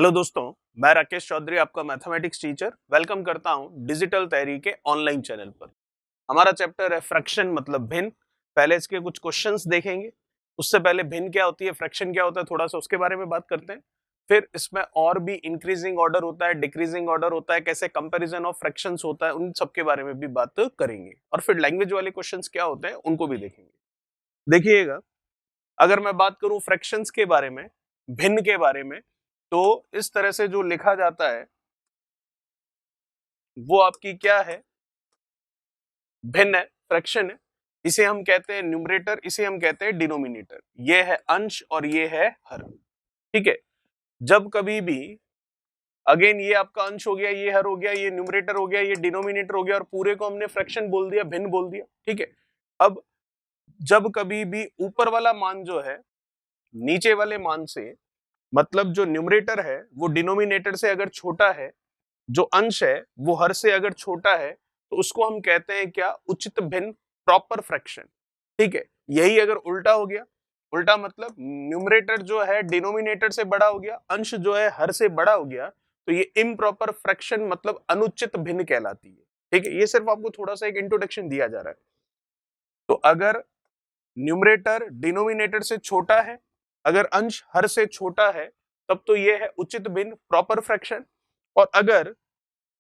Hello दोस्तों, मैं राकेश चौधरी आपका मैथमेटिक्स टीचर वेलकम करता हूं डिजिटल तैयारी के ऑनलाइन चैनल पर। हमारा चैप्टर है फ्रैक्शन मतलब भिन्न। पहले इसके कुछ क्वेश्चंस देखेंगे। उससे पहले भिन्न क्या होती है, फ्रैक्शन क्या होता है, थोड़ा सा उसके बारे में बात करते हैं। फिर इसमें और भी इंक्रीजिंग ऑर्डर होता है, डिक्रीजिंग ऑर्डर होता है, कैसे कंपैरिजन ऑफ फ्रैक्शंस होता है, उन सब के बारे में भी बात करेंगे। और फिर लैंग्वेज वाले क्वेश्चंस क्या होते हैं उनको भी देखेंगे। देखिएगा, अगर मैं बात करूं फ्रैक्शंस के बारे में, भिन्न के बारे में, तो इस तरह से जो लिखा जाता है वो आपकी क्या है, भिन्न है, फ्रैक्शन है। इसे हम कहते हैं न्यूमरेटर, इसे हम कहते हैं डिनोमिनेटर। ये है अंश और ये है हर। ठीक है, जब कभी भी अगेन ये आपका अंश हो गया, ये हर हो गया, ये न्यूमरेटर हो गया, ये डिनोमिनेटर हो गया और पूरे को हमने फ्रैक्शन बोल दिया, भिन्न बोल दिया। ठीक है, अब जब कभी भी ऊपर वाला मान जो है नीचे वाले मान से, मतलब जो न्यूमरेटर है वो डिनोमिनेटर से अगर छोटा है, जो अंश है वो हर से अगर छोटा है, तो उसको हम कहते हैं क्या, उचित भिन्न, प्रॉपर फ्रैक्शन। ठीक है, यही अगर उल्टा हो गया, उल्टा मतलब न्यूमरेटर जो है डिनोमिनेटर से बड़ा हो गया, अंश जो है हर से बड़ा हो गया, तो ये इम्प्रॉपर फ्रैक्शन मतलब अनुचित भिन्न कहलाती है। ठीक है, ये सिर्फ आपको थोड़ा सा एक इंट्रोडक्शन दिया जा रहा है। तो अगर न्यूमरेटर डिनोमिनेटर से छोटा है, अगर अंश हर से छोटा है, तब तो ये है उचित भिन्न, प्रॉपर फ्रैक्शन। और अगर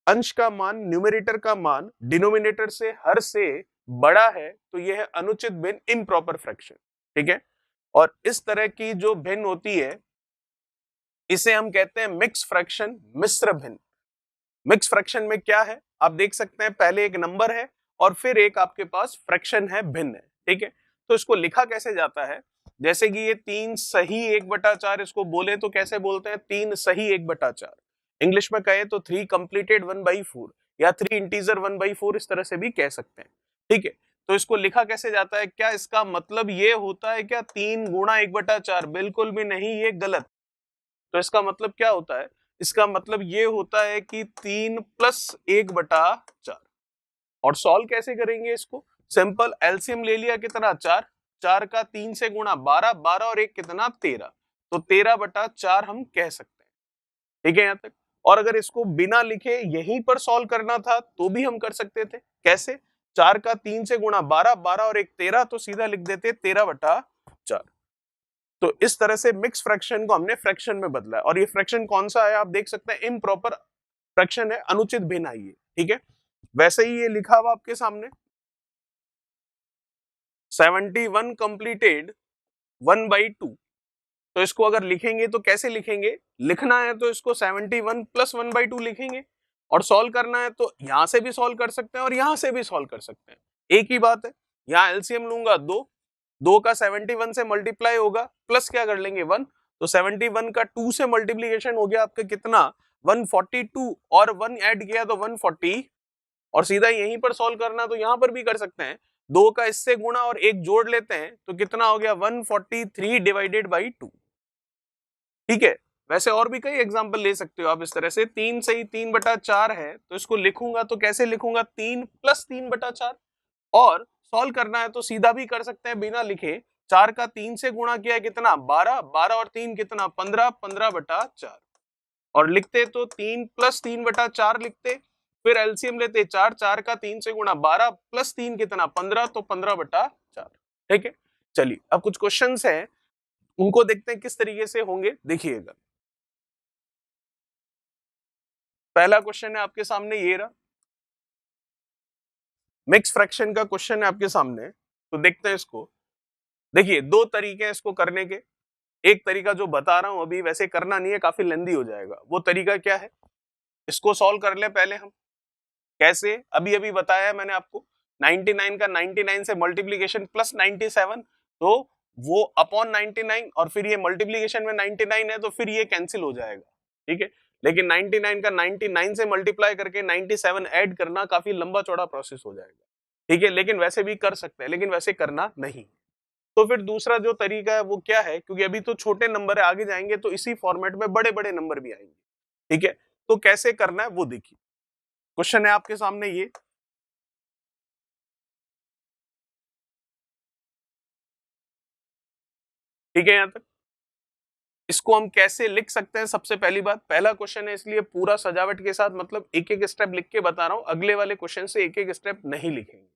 अंश का मान, न्यूमरेटर का मान डिनोमिनेटर से हर से बड़ा है, तो यह है अनुचित भिन्न, इम्प्रॉपर फ्रैक्शन। ठीक है, और इस तरह की जो भिन्न होती है इसे हम कहते हैं मिक्स फ्रैक्शन, मिश्र भिन्न। मिक्स फ्रैक्शन में क्या है, आप देख सकते हैं पहले एक नंबर है और फिर एक आपके पास फ्रैक्शन है, भिन्न है। ठीक है, तो इसको लिखा कैसे जाता है, जैसे कि ये 3 सही 1/4, इसको बोले तो कैसे बोलते हैं, 3 सही 1/4। इंग्लिश में कहे तो 3 कंप्लीटेड 1/4 या 3 इंटीजर 1/4, इस तरह से भी कह सकते हैं। ठीक है, तो इसको लिखा कैसे जाता है, क्या इसका मतलब ये होता है क्या 3 गुणा 1/4? बिल्कुल भी नहीं, ये गलत। तो इसका मतलब क्या होता है, इसका मतलब ये होता है कि 3 + 1/4। और सॉल्व कैसे करेंगे इसको, सिंपल एलसीएम ले लिया, कितना, 4। 4 का 3 से गुणा 12, 12 और 1 कितना, 13। तो 13/4 हम कह सकते हैं। ठीक है यहाँ तक। और अगर इसको बिना लिखे यहीं पर सॉल्व करना था तो भी हम कर सकते थे। कैसे, 4 का 3 से गुणा 12, 12 और 1 13, तो सीधा लिख देते 13/4। तो इस तरह से मिक्स फ्रैक्शन को हमने फ्रैक्शन में बदला है। और ये फ्रैक्शन कौन सा है, आप देख सकते हैं इम्प्रॉपर फ्रैक्शन है, अनुचित भिन्न आई है। ठीक है, वैसे ही ये लिखा हुआ आपके सामने 71 कंप्लीटेड 1/2। तो इसको अगर लिखेंगे तो कैसे लिखेंगे, लिखना है तो इसको 71 + 1/2 लिखेंगे, और सॉल्व करना है तो यहां से भी सॉल्व कर सकते हैं और यहां से भी सॉल्व कर सकते हैं। एक ही बात है, यहां एलसीएम लूंगा 2, 2 का 71 से मल्टीप्लाई होगा, प्लस क्या कर लेंगे 1, तो 71 का 2 से मल्टीप्लीकेशन हो गया आपका कितना, 142, और 1 ऐड किया तो 140, और सीधा यहीं पर सॉल्व करना तो यहां पर भी कर सकते हैं। 2 का इससे गुणा और 1 जोड़ लेते हैं तो कितना हो गया, 143 डिवाइडेड बाई 2। ठीक है, वैसे और भी कई एग्जांपल ले सकते हो आप इस तरह से। 3 सही 3/4 है, तो इसको लिखूंगा तो कैसे लिखूंगा, 3 + 3/4। और सॉल्व करना है तो सीधा भी कर सकते हैं बिना लिखे। 4 का 3 से गुणा किया है कितना, 12, 12 और 3 कितना, 15, 15/4। और लिखते तो 3 + 3/4 लिखते, फिर एलसीएम लेते 4, 4 का 3 से गुणा 12 + 3 कितना, 15, तो 15/4। ठीक है, चलिए अब कुछ क्वेश्चंस हैं, उनको देखते हैं किस तरीके से होंगे। देखिएगा, पहला क्वेश्चन है आपके सामने, ये रहा, मिक्स फ्रैक्शन का क्वेश्चन है आपके सामने। तो देखते हैं इसको। देखिए, दो तरीके हैं इसको करने के। एक तरीका जो बता रहा हूं अभी, वैसे करना नहीं है, काफी लेंदी हो जाएगा। वो तरीका क्या है, इसको सॉल्व कर ले पहले हम। कैसे, अभी अभी बताया है मैंने आपको, 99 का 99 से मल्टीप्लीकेशन प्लस 97, तो वो अपॉन 99, और फिर ये मल्टीप्लीकेशन में 99 है तो फिर ये कैंसिल हो जाएगा। ठीक है, लेकिन 99 का 99 से मल्टीप्लाई करके 97 ऐड करना काफी लंबा चौड़ा प्रोसेस हो जाएगा। ठीक है, लेकिन वैसे भी कर सकते हैं, लेकिन वैसे करना नहीं। तो फिर दूसरा जो तरीका है वो क्या है, क्योंकि अभी तो छोटे नंबर है, आगे जाएंगे तो इसी फॉर्मेट में बड़े बड़े नंबर भी आएंगे। ठीक है, तो कैसे करना है वो देखिए। क्वेश्चन है आपके सामने ये, ठीक है यहां तक। इसको हम कैसे लिख सकते हैं? सबसे पहली बात, पहला क्वेश्चन है इसलिए पूरा सजावट के साथ, मतलब एक एक स्टेप लिख के बता रहा हूं, अगले वाले क्वेश्चन से एक एक स्टेप नहीं लिखेंगे।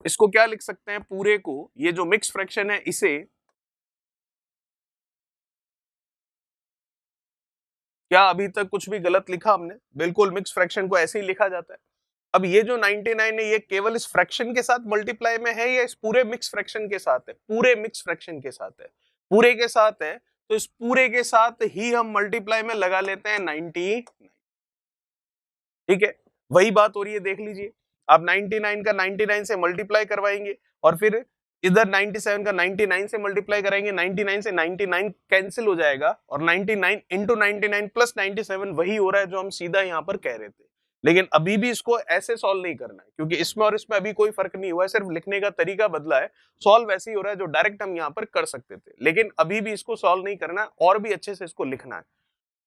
इसको क्या लिख सकते हैं पूरे को, ये जो मिक्स फ्रैक्शन है इसे क्या अभी तक कुछ भी गलत लिखा हमने? बिल्कुल मिक्स फ्रैक्शन को ऐसे ही लिखा जाता है। अब ये जो 99 है ये केवल इस फ्रैक्शन के साथ मल्टीप्लाई में है या इस पूरे मिक्स फ्रैक्शन के साथ है? पूरे मिक्स फ्रैक्शन के साथ है। पूरे के साथ है तो इस पूरे के साथ ही हम मल्टीप्लाई में लगा लेते हैं 99। ठीक है, वही बात हो रही है, देख लीजिए। आप 99 का 99 से मल्टीप्लाई करवाएंगे और फिर इधर 97 का 99 से मल्टीप्लाई कराएंगे, 99 से 99 कैंसिल हो जाएगा और 99 इंटू 99 प्लस 97 वही हो रहा है जो हम सीधा यहाँ पर कह रहे थे। लेकिन अभी भी इसको ऐसे सॉल्व नहीं करना है क्योंकि इसमें और इसमें अभी कोई फर्क नहीं हुआ है, सिर्फ लिखने का तरीका बदला है। सॉल्व वैसे ही हो रहा है जो डायरेक्ट हम यहाँ पर कर सकते थे, लेकिन अभी भी इसको सॉल्व नहीं करना है और भी अच्छे से इसको लिखना है।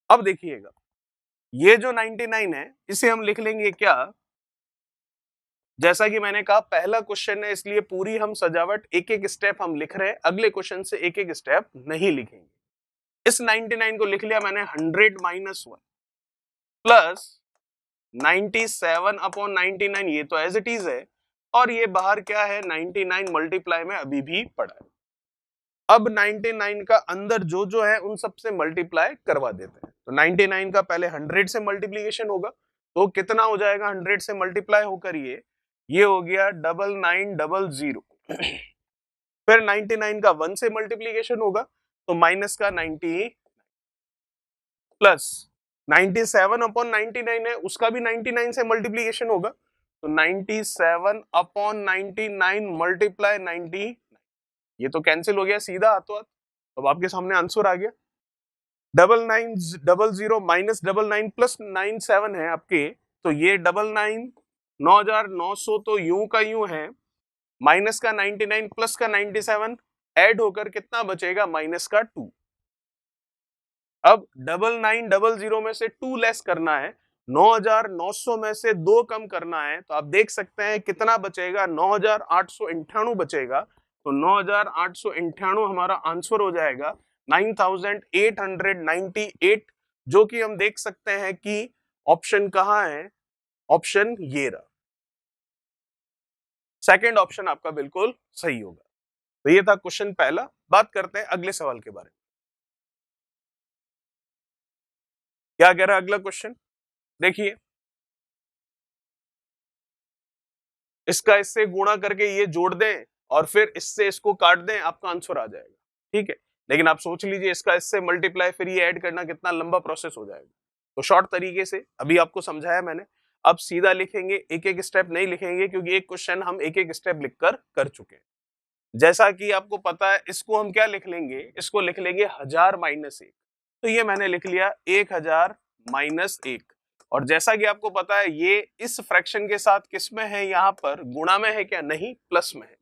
अब देखिएगा, ये जो 99 है इसे हम लिख लेंगे क्या? जैसा कि मैंने कहा पहला क्वेश्चन है इसलिए पूरी हम सजावट एक एक स्टेप हम लिख रहे हैं, अगले क्वेश्चन से एक एक स्टेप नहीं लिखेंगे। इस 99 को लिख लिया मैंने 100 माइनस 1 प्लस 97 अपॉन 99, ये तो एज इट इज है, और ये बाहर क्या है 99 मल्टीप्लाई में अभी भी पड़ा है। अब 99 का अंदर जो जो है उन सब से मल्टीप्लाई करवा देते हैं। तो 99 का पहले 100 से मल्टीप्लीकेशन होगा, तो कितना हो जाएगा 100 से मल्टीप्लाई होकर ये हो गया 9900। फिर 99 का 1 से मल्टीप्लीकेशन होगा तो माइनस का 90 प्लस 97 अपॉन 99 है उसका भी 99 से मल्टीप्लीकेशन होगा तो 97 अपॉन 99 मल्टीप्लाई 90, ये तो कैंसिल हो गया सीधा हाथों हाथ। अब आपके सामने आंसर आ गया 9900 माइनस 99 प्लस 97 है आपके, तो ये 99 9900 तो यूं का यूं है, माइनस का 99 प्लस का 97 ऐड होकर कितना बचेगा माइनस का 2। अब 9900 में से 2 लेस करना है, 9900 में से 2 कम करना है, तो आप देख सकते हैं कितना बचेगा 9898 बचेगा। तो 9898 हमारा आंसर हो जाएगा 9898, जो कि हम देख सकते हैं कि ऑप्शन कहां है, ऑप्शन ये रहा, सेकंड ऑप्शन आपका बिल्कुल सही होगा। तो ये था क्वेश्चन पहला। बात करते हैं अगले सवाल के बारे में। क्या कह रहा है अगला क्वेश्चन, देखिए इसका इससे गुणा करके ये जोड़ दें और फिर इससे इसको काट दें, आपका आंसर आ जाएगा। ठीक है, लेकिन आप सोच लीजिए इसका इससे मल्टीप्लाई फिर ये ऐड करना कितना लंबा प्रोसेस हो जाएगा। तो शॉर्ट तरीके से अभी आपको समझाया मैंने, अब सीधा लिखेंगे, एक एक स्टेप नहीं लिखेंगे क्योंकि एक क्वेश्चन हम एक एक स्टेप लिखकर कर चुके हैं। जैसा कि आपको पता है इसको हम क्या लिख लेंगे, इसको लिख लेंगे 1000 माइनस 1, तो ये मैंने लिख लिया 1000 माइनस 1। और जैसा कि आपको पता है ये इस फ्रैक्शन के साथ किस में है, यहाँ पर गुणा में है क्या, नहीं प्लस में है,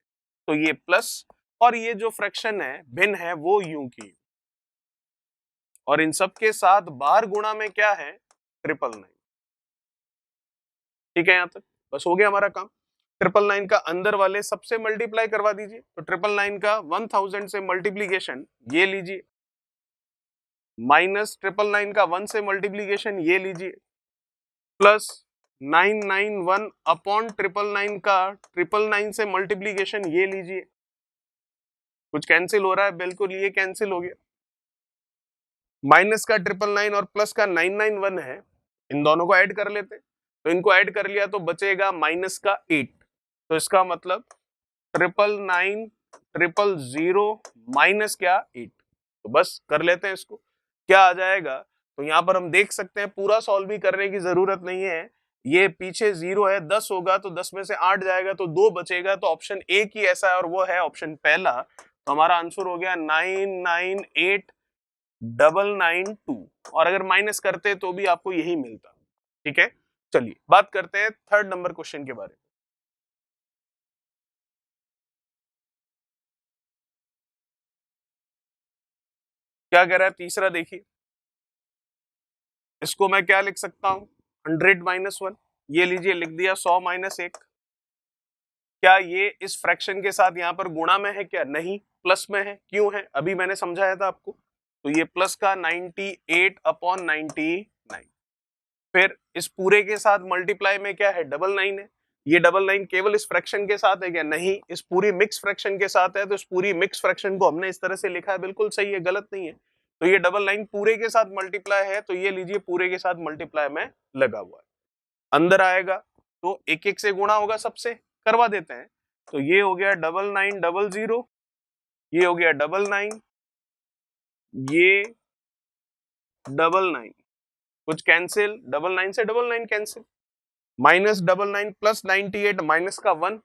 तो ये प्लस, और ये जो फ्रैक्शन है भिन्न है वो यूं की, और इन सब के साथ बाहर गुणा में क्या है 999। ठीक है, यहां तक बस हो गया हमारा काम। 999 का अंदर वाले सबसे मल्टीप्लाई करवा दीजिए, तो 999 का 1000 से मल्टीप्लीकेशन ये लीजिए, माइनस 999 का 1 से मल्टीप्लीकेशन ये लीजिए, प्लस 991 अपॉन 999 का 999 से मल्टीप्लीकेशन ये लीजिए। कुछ कैंसिल हो रहा है, बिल्कुल ये कैंसिल हो गया। माइनस का 999 और प्लस का 991 है, इन दोनों को ऐड कर लेते, तो इनको ऐड कर लिया तो बचेगा माइनस का 8, तो इसका मतलब 999 माइनस क्या 8, तो बस कर लेते हैं इसको, क्या आ जाएगा। तो यहाँ पर हम देख सकते हैं पूरा सॉल्व भी करने की जरूरत नहीं है, ये पीछे 0 है, 10 होगा तो 10 में से 8 जाएगा तो 2 बचेगा, तो ऑप्शन एक ही ऐसा है और वो है ऑप्शन पहला। तो हमारा आंसर हो गया 998992, और अगर माइनस करते तो भी आपको यही मिलता। ठीक है, चलिए बात करते हैं थर्ड नंबर क्वेश्चन के बारे में। क्या कह रहा है तीसरा, देखिए इसको मैं क्या लिख सकता हूं 100 माइनस 1, ये लीजिए लिख दिया 100 माइनस 1। क्या ये इस फ्रैक्शन के साथ यहाँ पर गुणा में है क्या, नहीं प्लस में है, क्यों है अभी मैंने समझाया था आपको, तो ये प्लस का 98/99। फिर इस पूरे के साथ मल्टीप्लाई में क्या है, 99 है। ये 99 केवल इस फ्रैक्शन के साथ है क्या, नहीं, इस पूरी मिक्स फ्रैक्शन के साथ है। तो इस पूरी मिक्स फ्रैक्शन को हमने इस तरह से लिखा है, बिल्कुल सही है, गलत नहीं है। तो ये 99 पूरे के साथ मल्टीप्लाई है, तो ये लीजिए पूरे के साथ मल्टीप्लाई में लगा हुआ है। अंदर आएगा तो एक एक से गुणा होगा, सबसे करवा देते हैं। तो ये हो गया 9900, ये हो गया 99, ये 99, कुछ कैंसिल, 99 से 99 कैंसिल, माइनस 99 प्लस 98 माइनस का 1।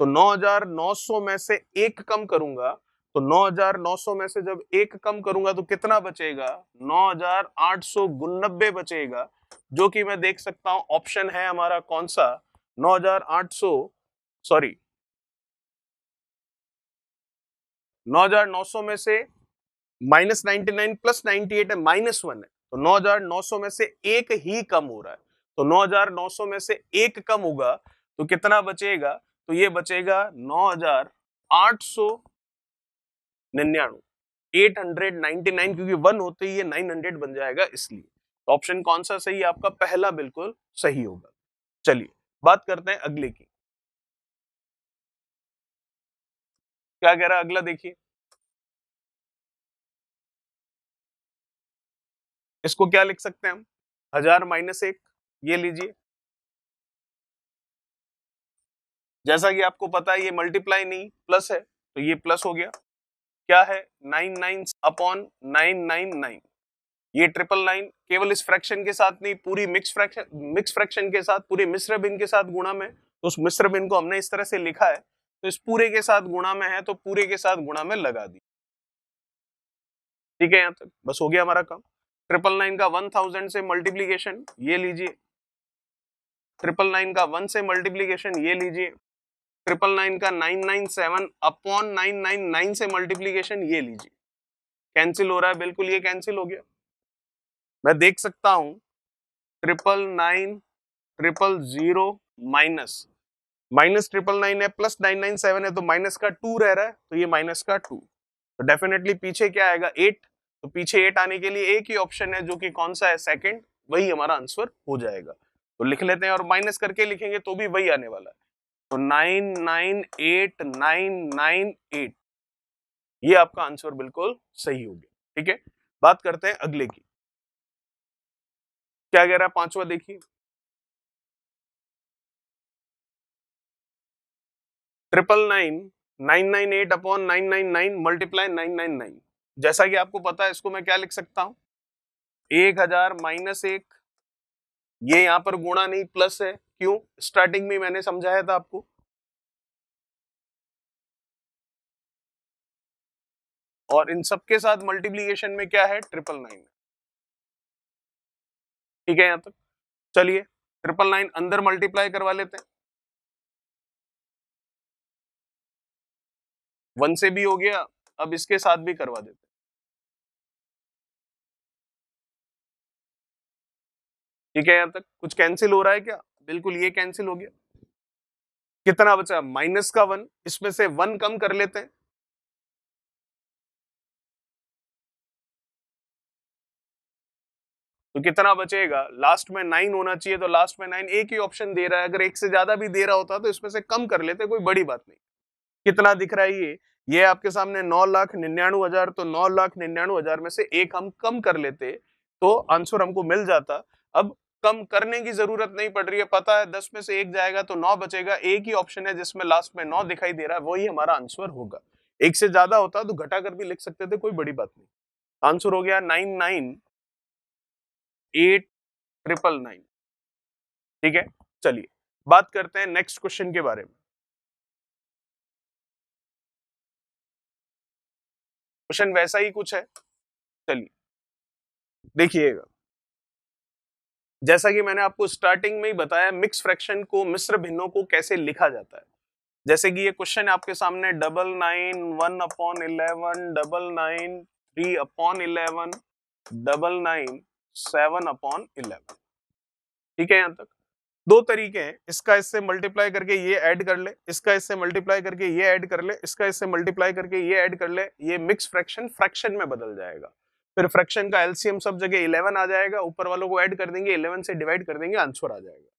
तो 9900 में से एक कम करूंगा, तो 9900 में से जब एक कम करूंगा तो कितना बचेगा, 9890 बचेगा, जो कि मैं देख सकता हूं ऑप्शन है हमारा कौन सा, 9800, सॉरी 9900 में से माइनस 99 प्लस 98 है, माइनस 1 है। तो 9900 में से एक ही कम हो रहा है, तो 9900 में से एक कम होगा तो कितना बचेगा, तो ये बचेगा 9899, 899, क्योंकि 1 होते ही ये 900 बन जाएगा इसलिए। तो ऑप्शन कौन सा सही है आपका, पहला बिल्कुल सही होगा। चलिए बात करते हैं अगले की, क्या कह रहा है अगला, देखिए इसको क्या लिख सकते हैं हम, 1000 माइनस 1, ये लीजिए। जैसा कि आपको पता है ये मल्टीप्लाई नहीं प्लस है, तो ये प्लस हो गया, क्या है 99/999, ये 999 केवल इस फ्रैक्शन के साथ नहीं, पूरी मिक्स फ्रैक्शन के साथ, पूरे मिश्र भिन्न के साथ गुणा में, तो उस मिश्र भिन्न को हमने इस तरह से लिखा है, तो इस पूरे के साथ गुणा में है, तो पूरे के साथ गुणा में लगा दी। ठीक है, यहां तक बस हो गया हमारा काम। 999 का 1000 से मल्टीप्लीकेशन, ये लीजिए, 999 का 1 से मल्टीप्लीकेशन, ये लीजिए, 999 का 997/999 से मल्टीप्लीकेशन, ये लीजिए। कैंसिल हो रहा है, बिल्कुल ये कैंसिल हो गया। मैं देख सकता हूं 999, माइनस 999 है प्लस 997 है, तो माइनस का 2 रह रहा है, तो ये माइनस का 2, तो डेफिनेटली पीछे क्या आएगा 8, तो पीछे 8 आने के लिए एक ही ऑप्शन है, जो कि कौन सा है, सेकंड, वही हमारा आंसर हो जाएगा। तो लिख लेते हैं, और माइनस करके लिखेंगे तो भी वही आने वाला है। तो 998998, ये आपका आंसर बिल्कुल सही हो गया। ठीक है, बात करते हैं अगले की, क्या कह रहा है पांचवा, देखिए 999,998/999 मल्टीप्लाई 999। जैसा कि आपको पता है, इसको मैं क्या लिख सकता हूं, 1000 माइनस 1, ये यहां पर गुणा नहीं प्लस है, क्यों, स्टार्टिंग में मैंने समझाया था आपको, और इन सबके साथ मल्टीप्लीकेशन में क्या है, 999। ठीक है यहां तक, चलिए 999 अंदर मल्टीप्लाई करवा लेते हैं, 1 से भी हो गया, अब इसके साथ भी करवा देते हैं। ठीक है, यहां तक कुछ कैंसिल हो रहा है क्या, बिल्कुल ये कैंसिल हो गया। कितना बचा, माइनस का 1, इसमें से 1 कम कर लेते हैं, तो कितना बचेगा, लास्ट में 9 होना चाहिए, तो लास्ट में 9, एक ही ऑप्शन दे रहा है, अगर एक से ज्यादा भी दे रहा होता तो इसमें से कम कर लेते, कोई बड़ी बात नहीं। कितना दिख रहा है ये आपके सामने 9,99,000, तो 9,99,000 में से एक हम कम कर लेते तो आंसर हमको मिल जाता। अब कम करने की जरूरत नहीं पड़ रही है, पता है 10 में से एक जाएगा तो 9 बचेगा, एक ही ऑप्शन है जिसमें लास्ट में 9 दिखाई दे रहा है, वही हमारा आंसर होगा। एक से ज्यादा होता तो घटा कर भी लिख सकते थे, कोई बड़ी बात नहीं। आंसर हो गया 998,999। ठीक है, चलिए बात करते हैं नेक्स्ट क्वेश्चन के बारे में। क्वेश्चन वैसा ही कुछ है, चलिए देखिएगा। जैसा कि मैंने आपको स्टार्टिंग में ही बताया, मिक्स फ्रैक्शन को, मिश्र भिन्नों को कैसे लिखा जाता है। जैसे कि ये क्वेश्चन आपके सामने 99 1/11, 99 3/11, 99 7/11। ठीक है, यहां तक दो तरीके हैं, इसका इससे मल्टीप्लाई करके ये ऐड कर ले, इसका इससे मल्टीप्लाई करके ये ऐड कर ले, इसका इससे मल्टीप्लाई करके ये ऐड कर ले, ये मिक्स फ्रैक्शन फ्रैक्शन में बदल जाएगा। फिर फ्रैक्शन का एलसीएम सब जगह 11 आ जाएगा, ऊपर वालों को ऐड कर देंगे, 11 से डिवाइड कर देंगे, आंसर आ जाएगा।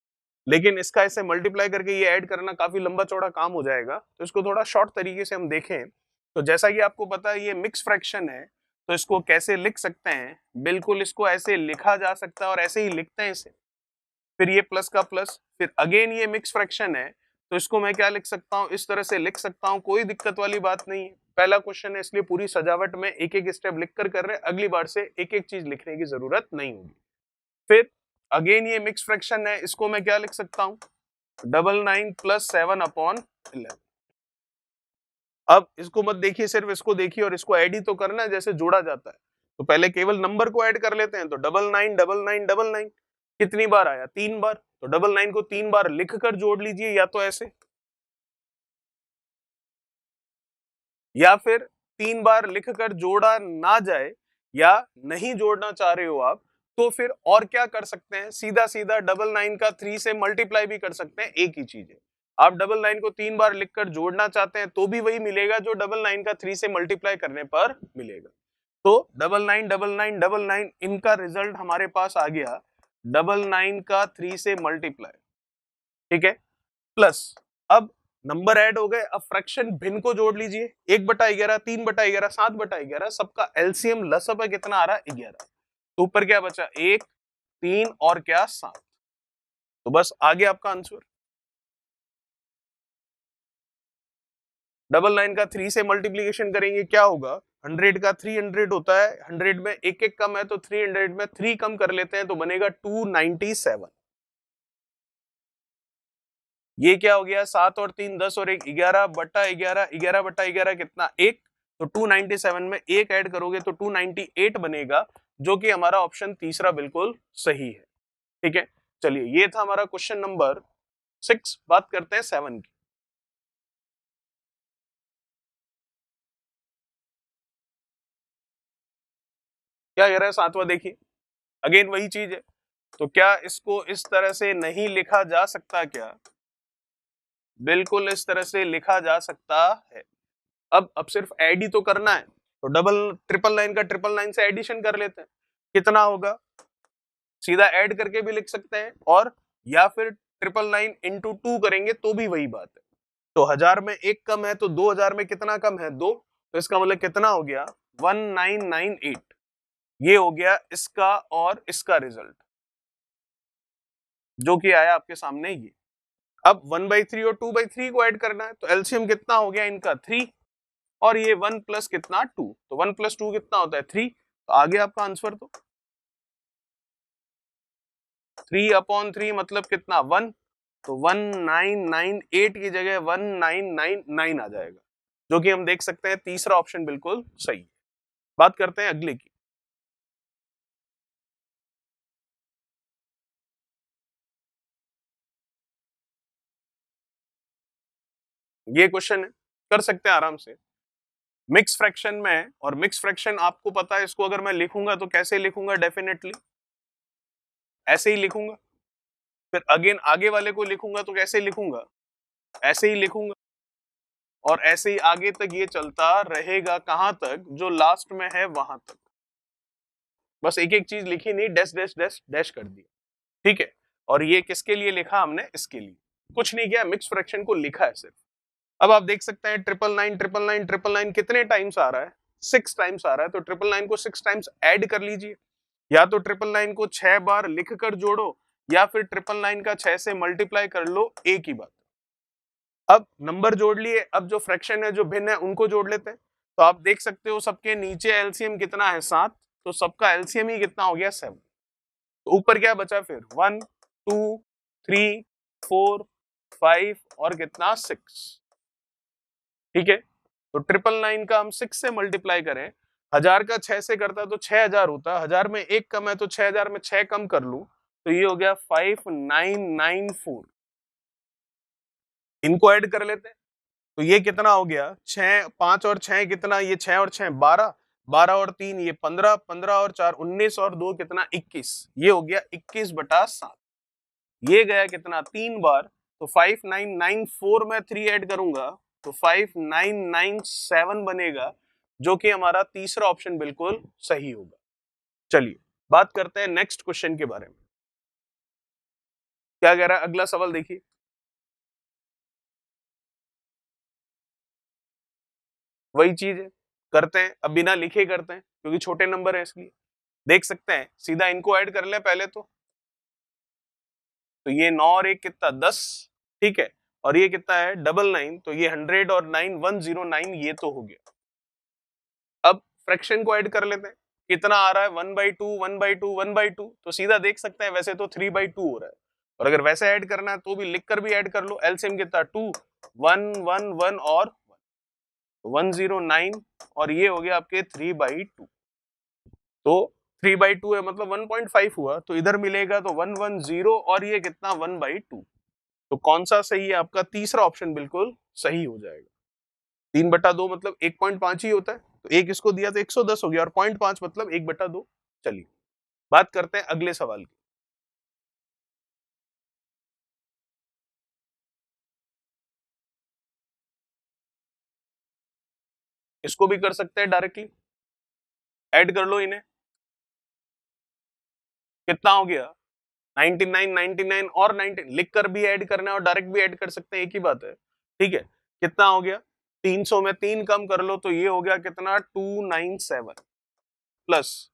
लेकिन इसका ऐसे मल्टीप्लाई करके ये ऐड करना काफी लंबा चौड़ा काम हो जाएगा, तो इसको थोड़ा शॉर्ट तरीके से हम देखें तो जैसा कि आपको पता है ये मिक्स फ्रैक्शन है, तो इसको कैसे लिख सकते हैं, बिल्कुल इसको ऐसे लिखा जा सकता है और ऐसे ही लिखते हैं इसे। फिर ये प्लस का प्लस, फिर अगेन ये मिक्स फ्रैक्शन है, तो इसको मैं क्या लिख सकता हूँ, इस तरह से लिख सकता हूँ, कोई दिक्कत वाली बात नहीं है। पहला क्वेश्चन है इसलिए पूरी सजावट में एक एक स्टेप लिख कर रहे हैं, अगली बार से एक एक चीज लिखने की जरूरत नहीं होगी। फिर अगेन ये मिक्स फ्रैक्शन है, इसको मैं क्या लिख सकता हूँ, 99 + 7/11। अब इसको मत देखिए, सिर्फ इसको देखिए और इसको ऐड ही तो करना है जैसे जोड़ा जाता है। तो पहले केवल नंबर को ऐड कर लेते हैं, तो 999999 कितनी बार आया, 3 बार, तो 99 को 3 बार लिखकर जोड़ लीजिए, या तो ऐसे, या फिर 3 बार लिखकर जोड़ा ना जाए या नहीं जोड़ना चाह रहे हो आप, तो फिर और क्या कर सकते हैं, सीधा सीधा 99 का 3 से मल्टीप्लाई भी कर सकते हैं, एक ही चीज है। आप 99 को 3 बार लिखकर जोड़ना चाहते हैं तो भी वही मिलेगा जो 99 का 3 से मल्टीप्लाई करने पर मिलेगा। तो 999999 इनका रिजल्ट हमारे पास आ गया 99 का 3 से मल्टीप्लाई, ठीक है, प्लस अब नंबर ऐड हो गए, अब फ्रैक्शन भिन्न को जोड़ लीजिए, 1/11, 3/11, 7/11, सबका एलसीएम लसअप है, कितना आ रहा है, 11। तो ऊपर क्या बचा, 1, 3 और क्या 7, तो बस आ गया आपका आंसर। 99 का 3 से मल्टीप्लीकेशन करेंगे क्या होगा, 100 का 300 होता है, 100 में एक एक कम है तो 300 में 3 कम कर लेते हैं तो बनेगा 297। ये क्या हो गया, 7 और 3 10 और 1 11/11, 11/11 कितना, 1, तो 297 में 1 ऐड करोगे तो 298 बनेगा, जो कि हमारा ऑप्शन तीसरा बिल्कुल सही है। ठीक है, चलिए ये था हमारा क्वेश्चन नंबर 6। बात करते हैं 7 की। क्या कह रहा है 7वां, देखिए अगेन वही चीज है, तो क्या इसको इस तरह से नहीं लिखा जा सकता क्या, बिल्कुल इस तरह से लिखा जा सकता है। अब सिर्फ ऐड ही तो करना है, तो डबल 999 का 999 से एडिशन कर लेते हैं, कितना होगा, सीधा ऐड करके भी लिख सकते हैं, और या फिर 999 इंटू 2 करेंगे तो भी वही बात है। तो 1000 में एक कम है तो 2000 में कितना कम है, 2, तो इसका मतलब कितना हो गया, 1998। ये हो गया इसका और इसका रिजल्ट, जो कि आया आपके सामने ये। अब 1/3 और 2/3 को ऐड करना है, तो एलसीएम कितना हो गया इनका, 3, और ये 1 प्लस कितना, 2, तो 1 + 2 कितना होता है, 3, तो आ गया आपका आंसर। तो 3/3 मतलब कितना, 1, तो 1998 की जगह 1999 आ जाएगा, जो कि हम देख सकते हैं तीसरा ऑप्शन बिल्कुल सही है। बात करते हैं अगले की। ये क्वेश्चन है, कर सकते हैं आराम से, मिक्स फ्रैक्शन में, और मिक्स फ्रैक्शन आपको पता है, इसको अगर मैं लिखूंगा तो कैसे लिखूंगा, डेफिनेटली ऐसे ही लिखूंगा। फिर अगेन आगे वाले को लिखूंगा तो कैसे लिखूंगा, ऐसे ही लिखूंगा, और ऐसे ही आगे तक ये चलता रहेगा, कहां तक, जो लास्ट में है वहां तक। बस एक एक चीज लिखी नहीं, डैश डैश डैश डैश कर दिया, ठीक है। और ये किसके लिए लिखा हमने, इसके लिए, कुछ नहीं किया, मिक्स फ्रैक्शन को लिखा है सिर्फ। अब आप देख सकते हैं 999 कितने टाइम्स आ रहा है, 6 टाइम्स आ रहा है, तो 999 को 6 टाइम्स ऐड कर लीजिए, या तो 999 को 6 बार लिख कर जोड़ो, या फिर 999 का 6 से मल्टीप्लाई कर लो, एक ही बात। अब नंबर जोड़ लिए, अब जो फ्रैक्शन है, जो भिन्न है, उनको जोड़ लेते हैं। तो आप देख सकते हो सबके नीचे एलसीएम कितना है, 7, तो सबका एलसीएम ही कितना हो गया, 7। तो ऊपर क्या बचा फिर, 1 2 3 4 5 और कितना, 6, ठीक है। तो 999 का हम 6 से मल्टीप्लाई करें, 1000 का 6 से करता तो 6000 होता, 1000 में एक कम है तो 6000 में 6 कम कर लूं तो ये हो गया 5994। इनको ऐड कर लेते हैं, तो ये कितना हो गया, 6, 5 और 6 कितना, ये 6 और 6 12, 12 और 3 ये 15, 15 और 4 19 और 2 कितना, 21, ये हो गया 21/7। ये गया कितना, 3 बार, तो 5994 में 3 ऐड करूंगा तो 5997 बनेगा, जो कि हमारा तीसरा ऑप्शन बिल्कुल सही होगा। चलिए बात करते हैं नेक्स्ट क्वेश्चन के बारे में। क्या कह रहा है अगला सवाल, देखिए। वही चीज है, करते हैं अब बिना लिखे करते हैं क्योंकि छोटे नंबर है इसलिए। देख सकते हैं सीधा इनको ऐड कर लें पहले तो ये 9 और 1 कितना 10, ठीक है, और ये कितना है 99, तो ये 100 और 9 109, ये तो हो गया। अब फ्रैक्शन को ऐड कर लेते हैं, कितना आ रहा है 1/2 1/2 1/2, तो सीधा देख सकते हैं वैसे तो 3/2 हो रहा है, और अगर वैसे ऐड करना है तो भी लिख कर भी ऐड कर लो। एलसीएम कितना 2 1 1 1 और 109, और ये हो गया आपके 3/2, तो 3/2 है मतलब 1.5 हुआ, तो इधर मिलेगा तो 110, और ये कितना 1/2, तो कौन सा सही है आपका? तीसरा ऑप्शन बिल्कुल सही हो जाएगा। 3/2 मतलब 1.5 ही होता है, तो एक इसको दिया तो 110 हो गया, और 0.5 मतलब 1/2। चलिए बात करते हैं अगले सवाल की। इसको भी कर सकते हैं डायरेक्टली, ऐड कर लो इन्हें, कितना हो गया 99 99 और 19, लिख कर भी ऐड करना है और डायरेक्ट भी ऐड कर सकते हैं, एक ही बात है, ठीक है। कितना हो गया 300 में 3 कम कर लो तो ये हो गया कितना 297, प्लस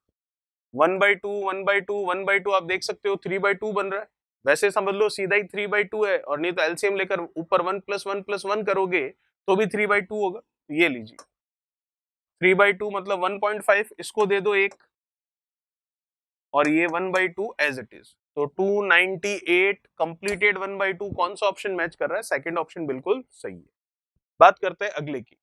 1/2 1/2 1/2, आप देख सकते हो 3/2 बन रहा है, वैसे समझ लो सीधा ही 3/2 है, और नहीं तो एलसीएम लेकर ऊपर 1 + 1 + 1 करोगे तो भी 3/2 होगा। ये लीजिए 3/2 मतलब 1.5, इसको दे दो एक, और ये 1/2 एज इट इज, तो 298 कंप्लीटेड 1/2। कौन सा ऑप्शन मैच कर रहा है? सेकंड ऑप्शन बिल्कुल सही है। बात करते हैं अगले की।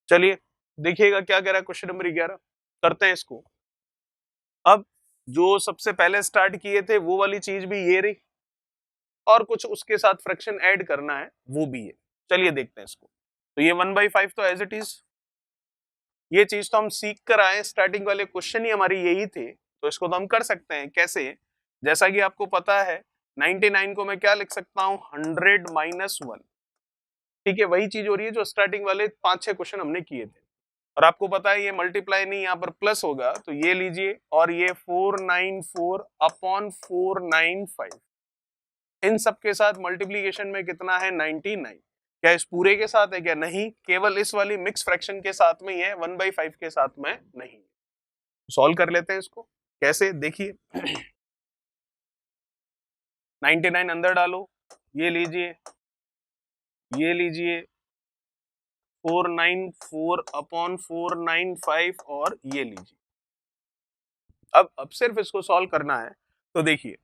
चलिए देखिएगा क्या कह रहा है क्वेश्चन नंबर 11, करते हैं इसको। अब जो सबसे पहले स्टार्ट किए थे वो वाली चीज भी ये रही, और कुछ उसके साथ फ्रैक्शन ऐड करना है वो भी है। चलिए देखते हैं इसको। तो ये 1/5 तो एज इट इज, ये चीज तो हम सीख कर आए, स्टार्टिंग वाले क्वेश्चन ही हमारी यही थे, तो इसको तो हम कर सकते हैं। कैसे? जैसा कि आपको पता है 99 को मैं क्या लिख सकता हूं 100 - 1, ठीक है, वही चीज हो रही है जो स्टार्टिंग वाले 5-6 क्वेश्चन हमने किए थे। और आपको पता है ये मल्टीप्लाई नहीं, यहाँ पर प्लस होगा, तो ये लीजिए, और ये 494 अपॉन 495, इन सब के साथ मल्टीप्लीकेशन में कितना है 99। क्या इस पूरे के साथ है? क्या नहीं, केवल इस वाली मिक्स फ्रैक्शन के साथ में ही है, 1/5 के साथ में नहीं। सॉल्व कर लेते हैं इसको, कैसे देखिए। 99 अंदर डालो, ये लीजिए, ये लीजिए 494 अपॉन 495, और ये लीजिए। अब सिर्फ इसको सॉल्व करना है, तो देखिए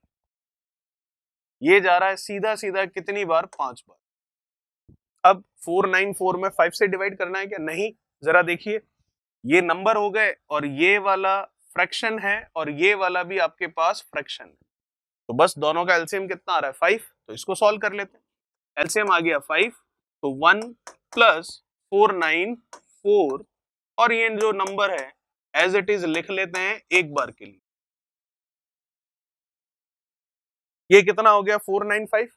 ये जा रहा है सीधा सीधा कितनी बार? 5 बार। अब 494 में 5 से डिवाइड करना है क्या? नहीं, जरा देखिए, ये नंबर हो गए, और ये वाला फ्रैक्शन है, और ये वाला भी आपके पास फ्रैक्शन है, तो बस दोनों का एलसीएम कितना आ रहा है 5, तो इसको सॉल्व कर लेते हैं। एलसीएम आ गया 5, तो 1 + 494, और ये जो नंबर है एज इट इज लिख लेते हैं एक बार के लिए। ये कितना हो गया 495,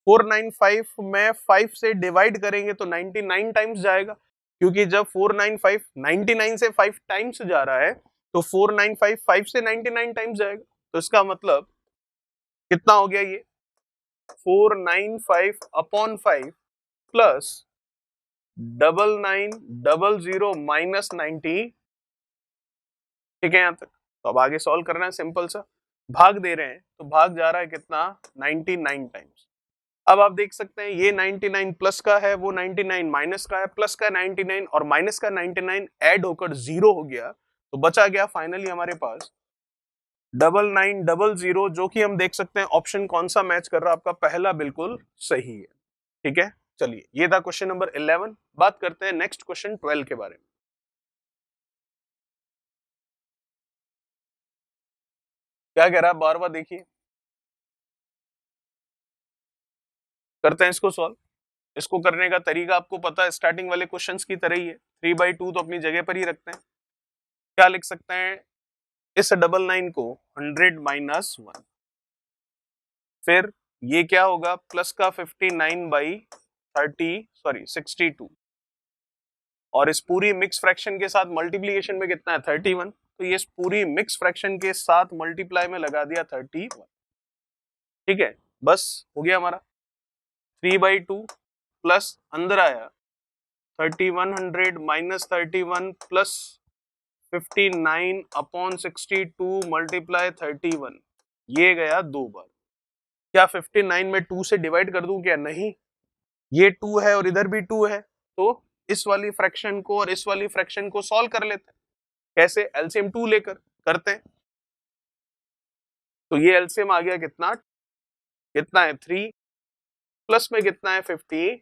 495 में 5 से डिवाइड करेंगे तो 99 टाइम्स जाएगा, क्योंकि जब 495 99 से 5 टाइम्स जा रहा है, तो 495 5 से 99 टाइम्स जाएगा, तो इसका मतलब कितना हो गया ये 495 अपॉन 5 प्लस 9900 माइनस 90, ठीक है यहाँ तक। तो अब आगे सॉल्व करना है, सिंपल सा, भाग दे रहे हैं तो भाग जा रहा है कितना 99 टाइम्स। अब आप देख सकते हैं ये 99 प्लस का है, वो 99 माइनस का है, प्लस का 99 और माइनस का 99 ऐड होकर 0 हो गया, तो बचा गया फाइनली हमारे पास 9900, जो कि हम देख सकते हैं ऑप्शन कौन सा मैच कर रहा है आपका, पहला बिल्कुल सही है, ठीक है। चलिए ये था क्वेश्चन नंबर 11। बात करते हैं नेक्स्ट क्वेश्चन 12 के बारे में। क्या कह रहा है बार बार देखिए, करते हैं इसको सॉल्व। इसको करने का तरीका आपको पता है, स्टार्टिंग वाले क्वेश्चंस की तरह ही है, 3/2 तो अपनी जगह पर ही रखते हैं। क्या लिख सकते हैं इस 99 को 100 - 1, फिर ये क्या होगा, प्लस का 62 और इस पूरी मिक्स फ्रैक्शन के साथ मल्टीप्लीकेशन में कितना है 31, तो ये इस पूरी मिक्स फ्रैक्शन के साथ मल्टीप्लाई में लगा दिया 31। ठीक है, बस हो गया हमारा 3/2 प्लस अंदर आया 3100 माइनस 31 प्लस 59 अपॉन 62 मल्टीप्लाई 31, ये गया 2 बार। क्या 59 में 2 से डिवाइड कर दूं क्या, नहीं, ये 2 है और इधर भी 2 है, तो इस वाली फ्रैक्शन को और इस वाली फ्रैक्शन को सॉल्व कर लेते हैं। कैसे, एलसीएम 2 लेकर करते हैं, तो ये एलसीएम आ गया कितना, कितना है 3 प्लस में कितना है 50,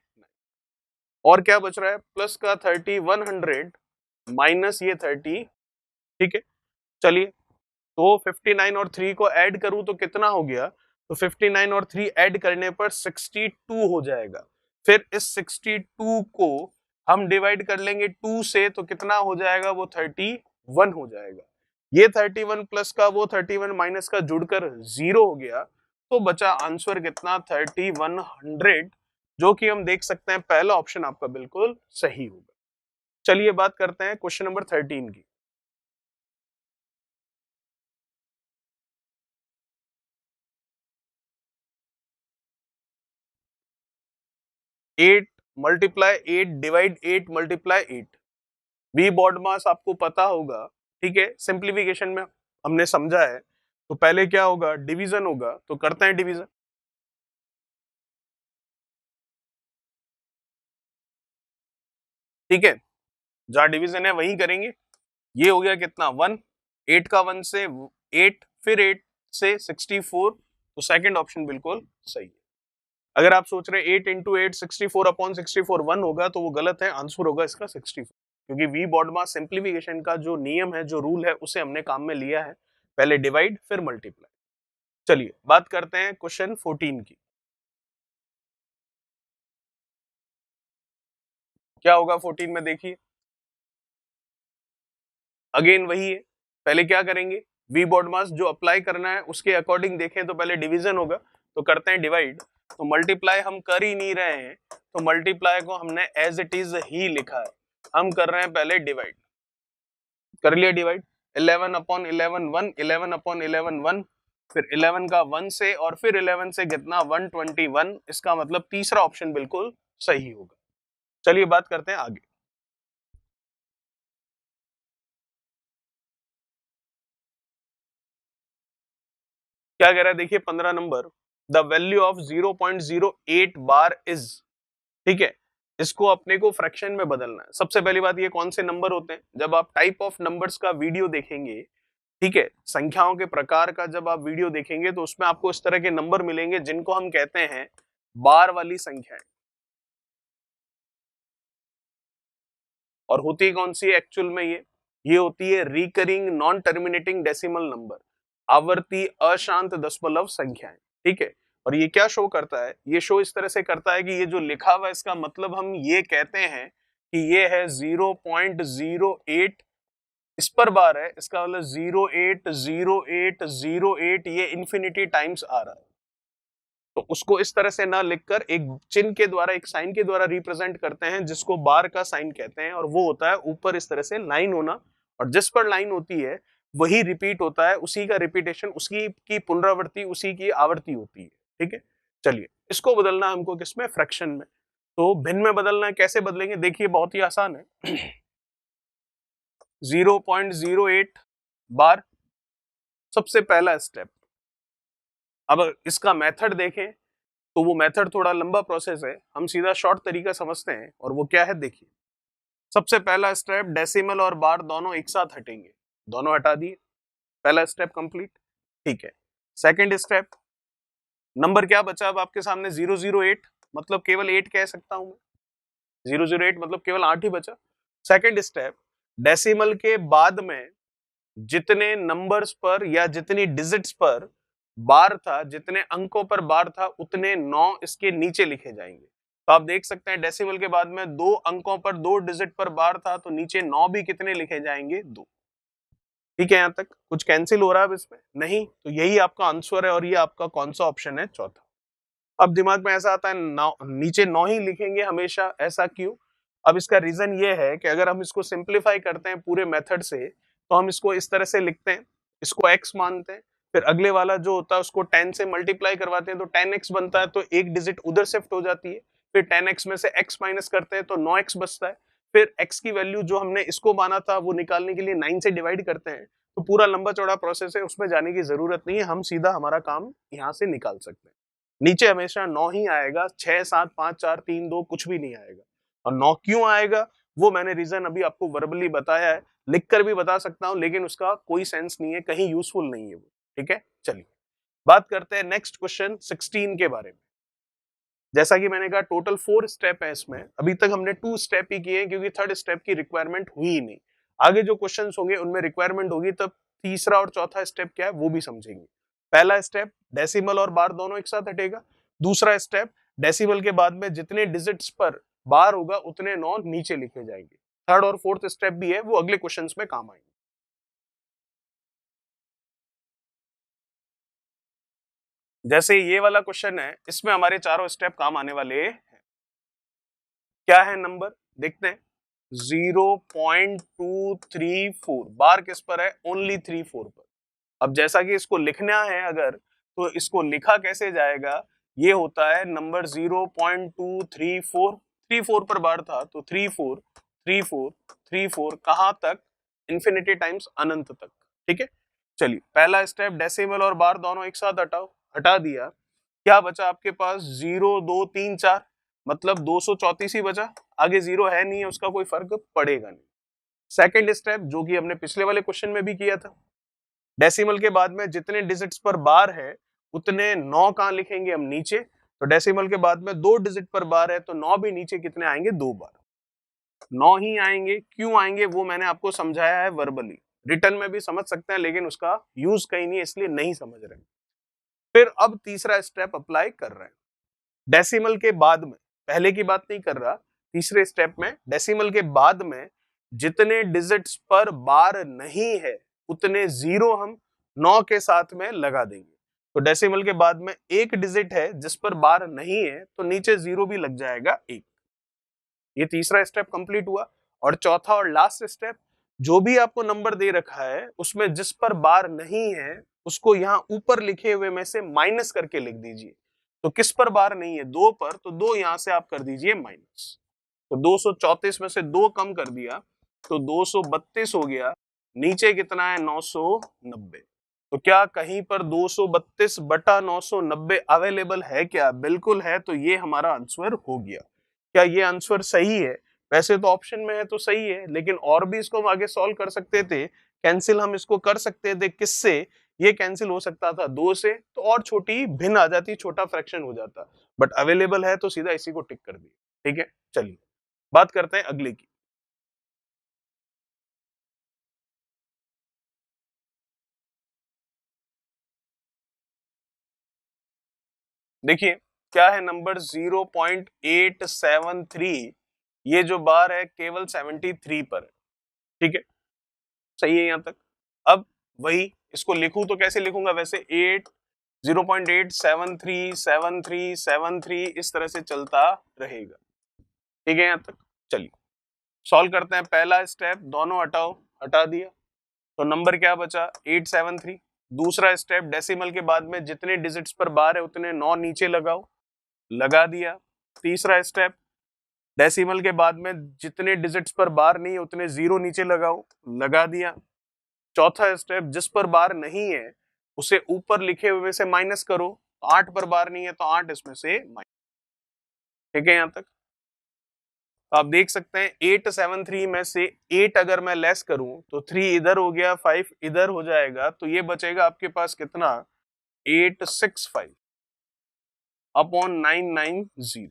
और क्या बच रहा है प्लस का 3100 माइनस ये 30। ठीक है, चलिए, तो 59 और 3 को ऐड करूं तो कितना हो गया, तो 59 और 3 ऐड करने पर 62 हो जाएगा। फिर इस 62 को हम डिवाइड कर लेंगे 2 से, तो कितना हो जाएगा, वो 31 हो जाएगा। ये 31 प्लस का वो 31 माइनस का जुड़कर 0 हो गया, तो बचा आंसर कितना 3100, जो कि हम देख सकते हैं पहला ऑप्शन आपका बिल्कुल सही होगा। चलिए बात करते हैं क्वेश्चन नंबर 13 की। Eight multiply 8 divide 8 multiply 8, we BODMAS आपको पता होगा। ठीक है, सिंप्लीफिकेशन में हमने समझा है, तो पहले क्या होगा, डिवीजन होगा, तो करते हैं डिवीजन। ठीक है, जहां डिवीजन है वहीं करेंगे। ये हो गया कितना 1, 8 का 1 से 8, फिर 8 से 64, तो सेकंड ऑप्शन बिल्कुल सही है। अगर आप सोच रहे 8 इंटू 8 64 अपॉन 64 1 होगा, तो वो गलत है, आंसर होगा इसका 64, क्योंकि वी बॉड मास सिंप्लीफिकेशन का जो नियम है, जो रूल है, उसे हमने काम में लिया है, पहले डिवाइड फिर मल्टीप्लाई। चलिए बात करते हैं क्वेश्चन 14 की। क्या होगा 14 में, देखिए अगेन वही है, पहले क्या करेंगे, वी बॉड मास जो अप्लाई करना है उसके अकॉर्डिंग देखें तो पहले डिवीजन होगा, तो करते हैं डिवाइड। तो मल्टीप्लाई हम कर ही नहीं रहे हैं, तो मल्टीप्लाई को हमने एज इट इज ही लिखा है, हम कर रहे हैं पहले डिवाइड। कर लिया डिवाइड, 11 अपॉन 11 1, 11 अपॉन 11 1, फिर 11 का 1 से और फिर 11 से कितना 121, इसका मतलब तीसरा ऑप्शन बिल्कुल सही होगा। चलिए बात करते हैं आगे। क्या कह रहा है, देखिए 15 number, the value of 0.08 bar is. ठीक है, इसको अपने को फ्रैक्शन में बदलना है। सबसे पहली बात, ये कौन से नंबर होते हैं, जब आप टाइप ऑफ नंबर्स का वीडियो देखेंगे, ठीक है, संख्याओं के प्रकार का जब आप वीडियो देखेंगे, तो उसमें आपको इस तरह के नंबर मिलेंगे जिनको हम कहते हैं बार वाली संख्याएं। और होती कौन सी है एक्चुअल में, ये होती है recurring non terminating decimal number, आवर्ती अशांत दशमलव संख्याएं। ठीक है, और ये क्या शो करता है, ये शो इस तरह से करता है कि ये जो लिखा हुआ है, इसका मतलब हम ये कहते हैं कि ये है 0.08, इस पर बार है, इसका मतलब 080808, ये इंफिनिटी टाइम्स आ रहा है। तो उसको इस तरह से ना लिखकर एक चिन्ह के द्वारा, एक साइन के द्वारा रिप्रेजेंट करते हैं, जिसको बार का साइन कहते हैं, और वो होता है ऊपर इस तरह से लाइन होना, और जिस पर लाइन होती है वही रिपीट होता है, उसी का रिपीटेशन, उसकी की पुनरावृत्ति, उसी की आवृत्ति होती है। ठीक है, चलिए इसको बदलना हमको किसमें, फ्रैक्शन में। तो भिन्न में बदलना है, कैसे बदलेंगे, देखिए बहुत ही आसान है। 0.08 बार, सबसे पहला स्टेप। अब इसका मेथड देखें तो वो मेथड थोड़ा लंबा प्रोसेस है, हम सीधा शॉर्ट तरीका समझते हैं, और वो क्या है, देखिए सबसे पहला स्टेप, डेसिमल और बार दोनों एक साथ हटेंगे, दोनों हटा दिए, पहला स्टेप कंप्लीट। ठीक है, सेकंड स्टेप, नंबर क्या बचा अब आपके सामने 008, मतलब केवल 8 कह सकता हूं मैं, 008 मतलब केवल 8 ही बचा। सेकंड स्टेप, डेसिमल के बाद में जितने नंबर्स पर या जितनी डिजिट्स पर बार था, जितने अंकों पर बार था, उतने 9 इसके नीचे लिखे जाएंगे। तो आप देख सकते हैं डेसिमल के बाद में 2 अंकों पर 2 डिजिट पर बार था, तो नीचे 9 भी कितने लिखे जाएंगे, 2। ठीक है, यहां तक कुछ कैंसिल हो रहा है अब इसमें, नहीं, तो यही आपका आंसर है, और ये आपका कौन सा ऑप्शन है, चौथा। अब दिमाग में ऐसा आता है नीचे 9 ही लिखेंगे हमेशा, ऐसा क्यों? अब इसका रीजन ये है कि अगर हम इसको सिंप्लीफाई करते हैं पूरे मेथड से तो हम इसको इस तरह से लिखते हैं, इसको x मानते हैं, फिर अगले वाला जो होता है उसको 10 से मल्टीप्लाई करवाते हैं तो 10x बनता है, तो एक डिजिट उधर शिफ्ट हो जाती है, फिर 10x में से x माइनस करते हैं तो 9x बचता है, फिर x की वैल्यू जो हमने इसको माना था वो निकालने के लिए 9 से डिवाइड करते हैं। तो पूरा लंबा चौड़ा प्रोसेस है, उसमें जाने की जरूरत नहीं है, हम सीधा हमारा काम यहाँ से निकाल सकते हैं। नीचे हमेशा 9 ही आएगा, 6 7 5 4 3 2 कुछ भी नहीं आएगा। और 9 क्यों आएगा वो मैंने रीजन अभी आपको वर्बली बताया है, लिखकर भी बता सकता हूं लेकिन उसका कोई सेंस नहीं है, कहीं यूजफुल नहीं है वो। ठीक है, चलिए बात करते हैं नेक्स्ट क्वेश्चन 16 के बारे में। जैसा कि मैंने कहा टोटल 4 स्टेप है इसमें, अभी तक हमने 2 स्टेप ही किए हैं क्योंकि थर्ड स्टेप की रिक्वायरमेंट हुई ही नहीं। आगे जो क्वेश्चंस होंगे उनमें रिक्वायरमेंट होगी, तब तीसरा और चौथा स्टेप क्या है वो भी समझेंगे। पहला स्टेप डेसिमल और बार दोनों एक साथ हटेगा। दूसरा स्टेप डेसिमल के बाद में जितने डिजिट्स पर बार होगा उतने 9 नीचे लिखे जाएंगे। थर्ड और फोर्थ स्टेप भी है, वो अगले क्वेश्चंस में काम आएंगे। जैसे ये वाला क्वेश्चन है, इसमें हमारे चारों स्टेप काम आने वाले हैं। क्या है नंबर देखते हैं, 0.234 बार किस पर है, ओनली 34 पर। अब जैसा कि इसको लिखना है अगर, तो इसको लिखा कैसे जाएगा, ये होता है नंबर 0.234, 34 पर बार था तो 34 34 34 कहां तक, इंफिनिटी टाइम्स अनंत तक। ठीक है, चलिए पहला स्टेप डेसिमल और बार दोनों एक साथ हटाओ, हटा दिया, क्या बचा आपके पास 0 2 3 4, मतलब 234 ही बचा, आगे जीरो है नहीं है, उसका कोई फर्क पड़ेगा नहीं। सेकंड स्टेप जो कि हमने पिछले वाले क्वेश्चन में भी किया था, डेसिमल के बाद में जितने डिजिट्स पर बार है उतने 9 कहां लिखेंगे हम, नीचे। तो डेसिमल के बाद में 2 डिजिट पर बार है तो 9 भी नीचे कितने आएंगे, 2 बार। 9 ही आएंगे, क्यों आएंगे वो मैंने आपको समझाया है वर्बली, रिटर्न में भी समझ सकते हैं लेकिन उसका यूज कहीं नहीं है इसलिए नहीं समझ रहे। फिर अब तीसरा स्टेप अप्लाई कर रहे हैं, डेसिमल के बाद में, पहले की बात नहीं कर रहा, तीसरे स्टेप में डेसिमल के बाद में जितने डिजिट्स पर बार नहीं है उतने जीरो हम 9 के साथ में लगा देंगे। तो डेसिमल के बाद में एक डिजिट है जिस पर बार नहीं है तो नीचे जीरो भी लग जाएगा एक। ये तीसरा स्टेप कंप्लीट हुआ। और चौथा और लास्ट स्टेप, जो भी आपको नंबर दे रखा है उसमें जिस पर बार नहीं है उसको यहाँ ऊपर लिखे हुए में से माइनस करके लिख दीजिए। तो किस पर बार नहीं है, 2 पर, तो 2 यहां से आप कर दीजिए माइनस। तो 234 में से 2 कम कर दिया तो 232 हो गया, नीचे कितना है 990। तो क्या कहीं पर 232 बटा 990 अवेलेबल है क्या, बिल्कुल है, तो ये हमारा आंसर हो गया। क्या ये आंसर सही है, वैसे तो ऑप्शन में है तो सही है, लेकिन और भी इसको हम आगे सॉल्व कर सकते थे, कैंसिल हम इसको कर सकते थे, किससे, ये कैंसिल हो सकता था 2 से, तो और छोटी भिन्न आ जाती, छोटा फ्रैक्शन हो जाता, बट अवेलेबल है तो सीधा इसी को टिक कर दिया। ठीक है, चलिए बात करते हैं अगले की। देखिए क्या है नंबर 0.873, ये जो बार है केवल 73 पर है। ठीक है, सही है यहां तक। अब वही इसको लिखूं तो कैसे लिखूंगा, वैसे 0.8737373 इस तरह से चलता रहेगा। ठीक है यहां तक, चलिए सॉल्व करते हैं। पहला स्टेप दोनों हटाओ, हटा दिया तो नंबर क्या बचा 873। दूसरा स्टेप डेसिमल के बाद में जितने डिजिट्स पर बार है उतने 9 नीचे लगाओ, लगा दिया। तीसरा स्टेप डेसिमल के बाद में जितने डिजिट्स पर बार नहीं है उतने जीरो नीचे लगाओ, लगा दिया। चौथा स्टेप जिस पर बार नहीं है उसे ऊपर लिखे हुए से माइनस करो, 8 पर बार नहीं है तो 8 इसमें से माइनस। ठीक है यहां तक, तो आप देख सकते हैं 873 में से 8 अगर मैं लेस करूं तो 3 इधर हो गया, 5 इधर हो जाएगा, तो ये बचेगा आपके पास कितना 865 अपॉन 990।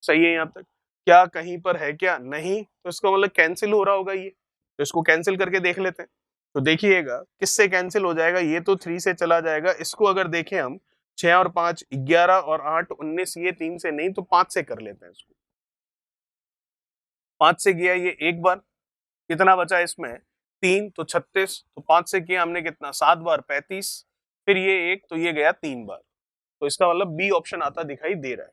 सही है यहां तक, क्या कहीं पर है क्या, नहीं, तो इसका मतलब कैंसिल हो रहा होगा ये, तो इसको कैंसिल करके देख लेते हैं। तो देखिएगा किससे कैंसिल हो जाएगा, ये तो 3 से चला जाएगा, इसको अगर देखें हम 6 और 5 11 और 8 19, ये 3 से नहीं तो 5 से कर लेते हैं इसको। 5 से किया ये एक बार, कितना बचा इसमें 3, तो 36, तो 5 से किया हमने कितना 7 बार 35, फिर ये एक, तो ये गया 3 बार। तो इसका मतलब बी ऑप्शन आता दिखाई दे रहा है।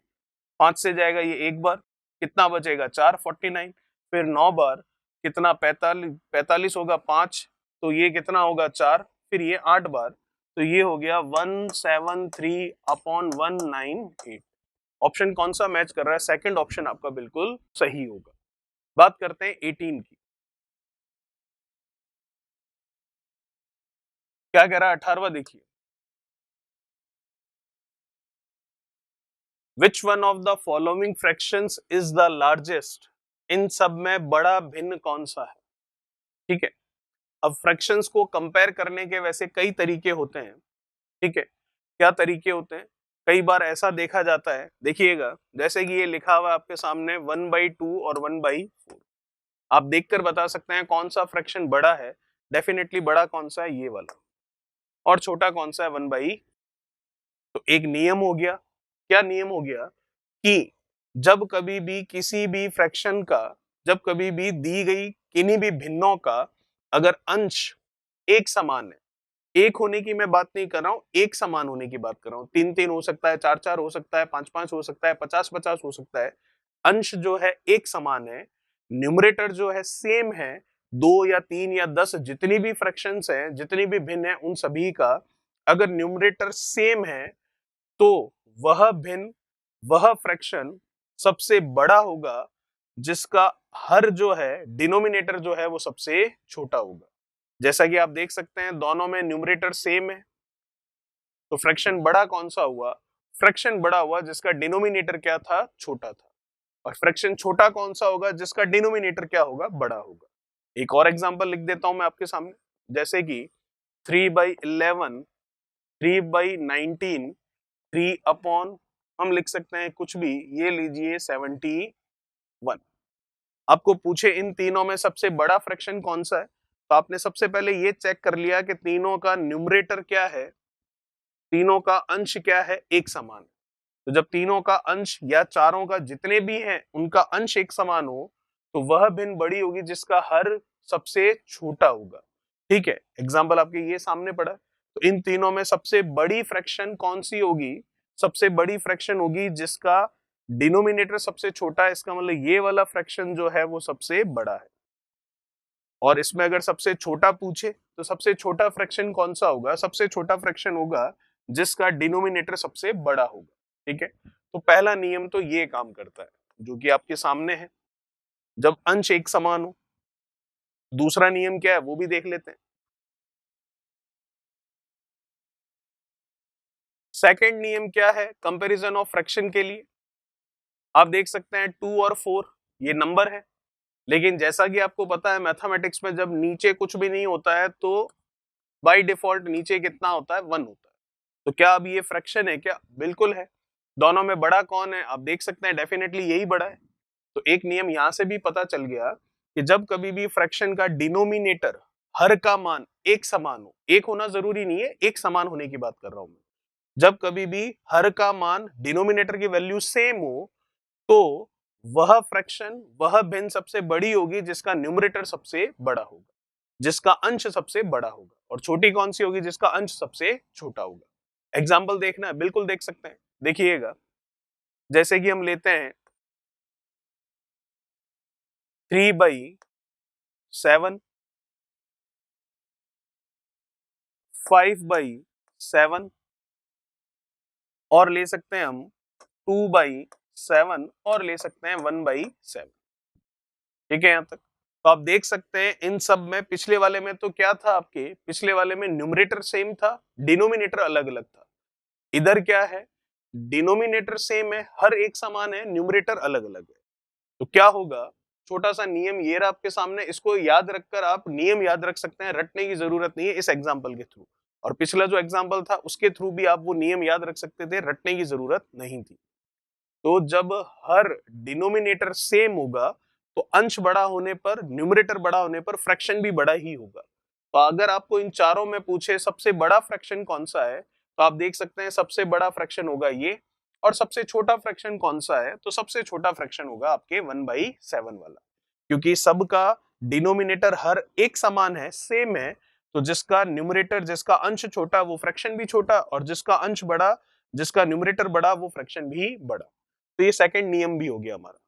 5 से जाएगा ये एक बार, कितना बचेगा 4, 49। फिर 9 बार कितना 45 होगा 5, तो ये कितना होगा 4। फिर ये 8 बार, तो ये हो गया 173/198। ऑप्शन कौन सा मैच कर रहा है? सेकंड ऑप्शन आपका बिल्कुल सही होगा। बात करते हैं 18 की। क्या कह रहा है 18वां? देखिए, which one of the following fractions is the largest? इन सब में बड़ा भिन्न कौन सा है? ठीक है, अब फ्रैक्शंस को कंपेयर करने के वैसे कई तरीके होते हैं। ठीक है, क्या तरीके होते हैं? कई बार ऐसा देखा जाता है, देखिएगा, जैसे कि ये लिखा हुआ है आपके सामने 1/2 और 1/4। आप देखकर बता सकते हैं कौन सा फ्रैक्शन बड़ा है। डेफिनेटली बड़ा कौन सा है? ये वाला। और छोटा कौन सा है? 1/। तो एक नियम हो गया। क्या नियम हो गया? कि जब कभी भी किसी भी फ्रैक्शन का, जब कभी भी दी गई किन्हीं भी भिन्नों का अगर अंश एक समान है, एक होने की मैं बात नहीं कर रहा हूं, एक समान होने की बात कर रहा हूं, 3-3 हो सकता है, 4-4 हो सकता है, 5-5 हो सकता है, 50-50 हो सकता है, अंश जो है एक समान है, न्यूमरेटर जो है सेम है, 2 या 3 या 10 जितनी भी फ्रैक्शंस हैं, जितनी भी भिन्न है, उन सभी का अगर न्यूमरेटर सेम है, तो वह भिन्न, वह फ्रैक्शन सबसे बड़ा होगा जिसका हर जो है, डिनोमिनेटर जो है वो सबसे छोटा होगा। जैसा कि आप देख सकते हैं दोनों में न्यूमरेटर सेम है, तो फ्रैक्शन बड़ा कौन सा हुआ? फ्रैक्शन बड़ा हुआ जिसका डिनोमिनेटर क्या था? छोटा था। और फ्रैक्शन छोटा कौन सा होगा? जिसका डिनोमिनेटर क्या होगा? बड़ा होगा। एक और एग्जांपल लिख देता हूं मैं आपके सामने, जैसे कि 3/11, 3/19, 3 अपॉन, हम लिख सकते हैं कुछ भी, ये लीजिए 71। आपको पूछे इन तीनों में सबसे बड़ा फ्रैक्शन कौन सा है, तो आपने सबसे पहले ये चेक कर लिया कि तीनों का न्यूमरेटर क्या है, तीनों का अंश क्या है, एक समान। तो जब तीनों का अंश या चारों का जितने भी हैं उनका अंश एक समान हो, तो वह भिन्न बड़ी होगी जिसका हर सबसे छोटा होगा। ठीक है, एग्जाम्पल आपके ये सामने पड़ा। तो इन तीनों में सबसे बड़ी फ्रैक्शन कौन सी होगी? सबसे बड़ी फ्रैक्शन होगी जिसका डिनोमिनेटर सबसे छोटा है, इसका मतलब ये वाला फ्रैक्शन जो है वो सबसे बड़ा है। और इसमें अगर सबसे छोटा पूछे तो सबसे छोटा फ्रैक्शन कौन सा होगा? सबसे छोटा फ्रैक्शन होगा जिसका डिनोमिनेटर सबसे बड़ा होगा। ठीक है, तो पहला नियम तो ये काम करता है जो कि आपके सामने है, जब अंश एक समान हो। दूसरा नियम क्या है वो भी देख लेते हैं। सेकंड नियम क्या है कंपैरिजन ऑफ फ्रैक्शन के लिए? आप देख सकते हैं 2 और 4 ये नंबर है, लेकिन जैसा कि आपको पता है मैथमेटिक्स में जब नीचे कुछ भी नहीं होता है तो बाय डिफॉल्ट नीचे कितना होता है? 1 होता है। तो क्या अब ये फ्रैक्शन है क्या? बिल्कुल है। दोनों में बड़ा कौन है? आप देख सकते हैं डेफिनेटली यही बड़ा है। तो एक नियम यहां से भी पता चल गया कि जब कभी भी फ्रैक्शन का डिनोमिनेटर हर का मान एक समान हो, एक होना जरूरी नहीं है, एक समान होने की बात कर रहा हूं मैं, जब कभी भी हर का मान डिनोमिनेटर की वैल्यू सेम हो, तो वह फ्रैक्शन, वह भिन्न सबसे बड़ी होगी जिसका न्यूमरेटर सबसे बड़ा होगा, जिसका अंश सबसे बड़ा होगा। और छोटी कौन सी होगी? जिसका अंश सबसे छोटा होगा। एग्जाम्पल देखना है, बिल्कुल देख सकते हैं, देखिएगा, जैसे कि हम लेते हैं 3/7, 5/7, और ले सकते हैं हम 2/7, और ले सकते हैं 1/7। ठीक है यहां तक? तो आप देख सकते हैं इन सब में, पिछले वाले में तो क्या था आपके, पिछले वाले में न्यूमरेटर सेम था, डिनोमिनेटर अलग अलग था। इधर क्या है? डिनोमिनेटर सेम है, हर एक समान है, न्यूमरेटर अलग अलग है। तो क्या होगा? छोटा सा नियम ये रहा आपके सामने, इसको याद रखकर आप नियम याद रख सकते हैं, रटने की जरूरत नहीं है इस एग्जाम्पल के थ्रू। और पिछला जो एग्जाम्पल था उसके थ्रू भी आप वो नियम याद रख सकते थे, रटने की जरूरत नहीं थी। तो जब हर डिनोमिनेटर सेम होगा तो अंश बड़ा होने पर, न्यूमरेटर बड़ा होने पर फ्रैक्शन भी बड़ा ही होगा। तो अगर आपको इन चारों में पूछे सबसे बड़ा फ्रैक्शन कौन सा है, तो आप देख सकते हैं सबसे बड़ा फ्रैक्शन होगा ये। और सबसे छोटा फ्रैक्शन कौन सा है? तो सबसे छोटा फ्रैक्शन होगा आपके 1/7 वाला, क्योंकि सबका डिनोमिनेटर हर एक समान है, सेम है। तो जिसका न्यूमरेटर, जिसका अंश छोटा, वो फ्रैक्शन भी छोटा, और जिसका अंश बड़ा जिसका न्यूमरेटर बड़ा वो फ्रैक्शन भी बड़ा। तो ये सेकंड नियम भी हो गया हमारा।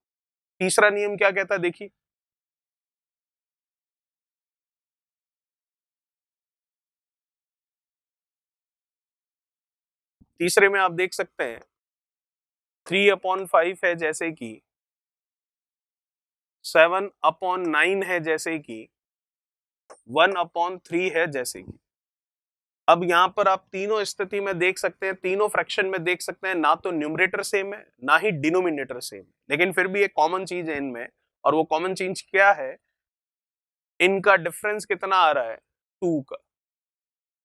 तीसरा नियम क्या कहता है देखिए, तीसरे में आप देख सकते हैं 3/5 है जैसे कि 7/9 है जैसे कि 1/3 है जैसे कि। अब यहां पर आप तीनों स्थिति में देख सकते हैं, तीनों फ्रैक्शन में देख सकते हैं, ना तो न्यूमरेटर सेम है ना ही डिनोमिनेटर सेम, लेकिन फिर भी एक कॉमन चीज है इनमें, और वो कॉमन चीज क्या है, इनका डिफरेंस कितना आ रहा है 2 का,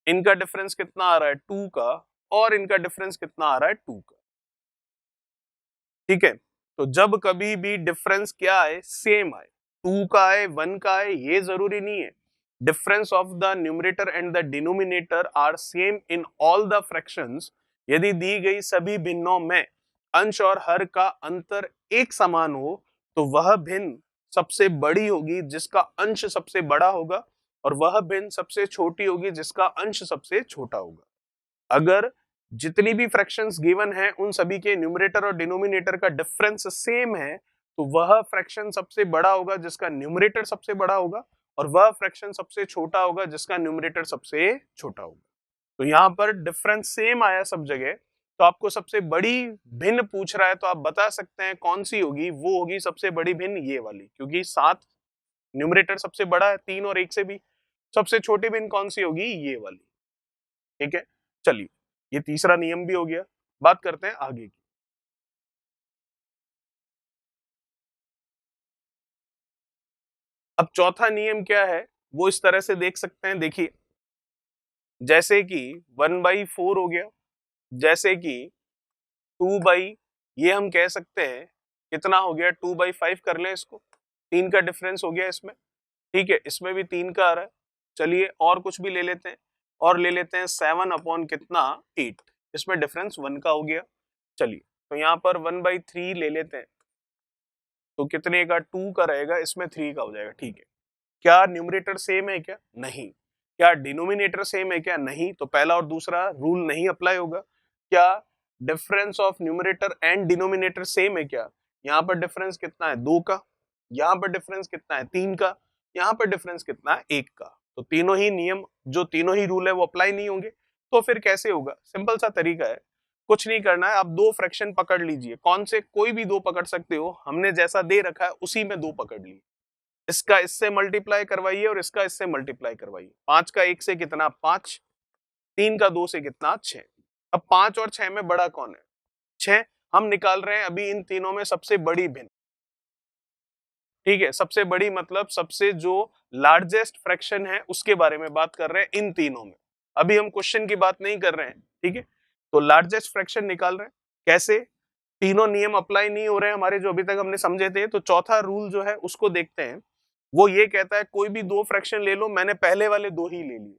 इनका डिफरेंस कितना आ रहा है 2 का, और इनका डिफरेंस कितना आ रहा है 2 का। ठीक है, तो जब कभी भी डिफरेंस क्या आए, सेम आए, 2 का आए 1 का आए ये जरूरी नहीं है। Difference of the numerator and the denominator are same in all the fractions, यदि दी गई सभी भिन्नों में अंश और हर का अंतर एक समान हो तो वह भिन्न सबसे बड़ी होगी जिसका अंश सबसे बड़ा होगा, और वह भिन्न सबसे छोटी होगी जिसका अंश सबसे छोटा होगा। अगर जितनी भी फ्रैक्शंस गिवन है उन सभी के न्यूमरेटर और डिनोमिनेटर का डिफरेंस सेम है तो वह फ्रैक्शन सबसे बड़ा होगा जिसका न्यूमरेटर सबसे बड़ा होगा, और वह फ्रैक्शन सबसे छोटा होगा जिसका न्यूमरेटर सबसे छोटा होगा। तो यहाँ पर डिफरेंस सेम आया सब जगह, तो आपको सबसे बड़ी भिन्न पूछ रहा है तो आप बता सकते हैं कौन सी होगी, वो होगी सबसे बड़ी भिन्न ये वाली, क्योंकि 7 न्यूमरेटर सबसे बड़ा है 3 और 1 से भी। सबसे छोटी भिन्न कौन सी होगी, ये वाली। ठीक है, चलिए ये तीसरा नियम भी हो गया। बात करते हैं आगे की। अब चौथा नियम क्या है वो इस तरह से देख सकते हैं, देखिए जैसे कि 1/4 हो गया, जैसे कि 2 ये हम कह सकते हैं कितना हो गया 2/5 कर लें इसको, 3 का डिफरेंस हो गया इसमें। ठीक है, इसमें भी 3 का आ रहा है। चलिए और कुछ भी ले लेते हैं, और ले लेते हैं 7 कितना 8, इसमें डिफरेंस 1 का हो गया। चलिए तो यहाँ पर 1/3 ले लेते हैं, तो कितने का 2 का रहेगा, इसमें 3 का हो जाएगा। ठीक है, क्या न्यूमरेटर सेम है क्या, नहीं। क्या डिनोमिनेटर सेम है क्या, नहीं। तो पहला और दूसरा रूल नहीं अप्लाई होगा। क्या difference of numerator and denominator same है क्या, यहाँ पर डिफरेंस कितना है 2 का, यहाँ पर डिफरेंस कितना है 3 का, यहाँ पर डिफरेंस कितना है 1 का। तो तीनों ही नियम, जो तीनों ही रूल है वो अप्लाई नहीं होंगे। तो फिर कैसे होगा, सिंपल सा तरीका है, कुछ नहीं करना है, आप दो फ्रैक्शन पकड़ लीजिए, कौन से, कोई भी दो पकड़ सकते हो, हमने जैसा दे रखा है उसी में दो पकड़ लिए। इसका इससे मल्टीप्लाई करवाइए और इसका इससे मल्टीप्लाई करवाइए। 5 का 1 से कितना 5, 3 का 2 से कितना 6। अब 5 और 6 में बड़ा कौन है, 6। हम निकाल रहे हैं अभी इन तीनों में सबसे बड़ी भिन्न। ठीक है, सबसे बड़ी मतलब सबसे जो लार्जेस्ट फ्रैक्शन है उसके बारे में बात कर रहे हैं इन तीनों में, अभी हम क्वेश्चन की बात नहीं कर रहे हैं। ठीक है, तो लार्जेस्ट फ्रैक्शन निकाल रहे हैं कैसे, तीनों नियम अप्लाई नहीं हो रहे हैं हमारे जो अभी तक हमने समझे थे। तो चौथा रूल जो है उसको देखते हैं, वो ये कहता है कोई भी दो फ्रैक्शन ले लो, मैंने पहले वाले दो ही ले लिए,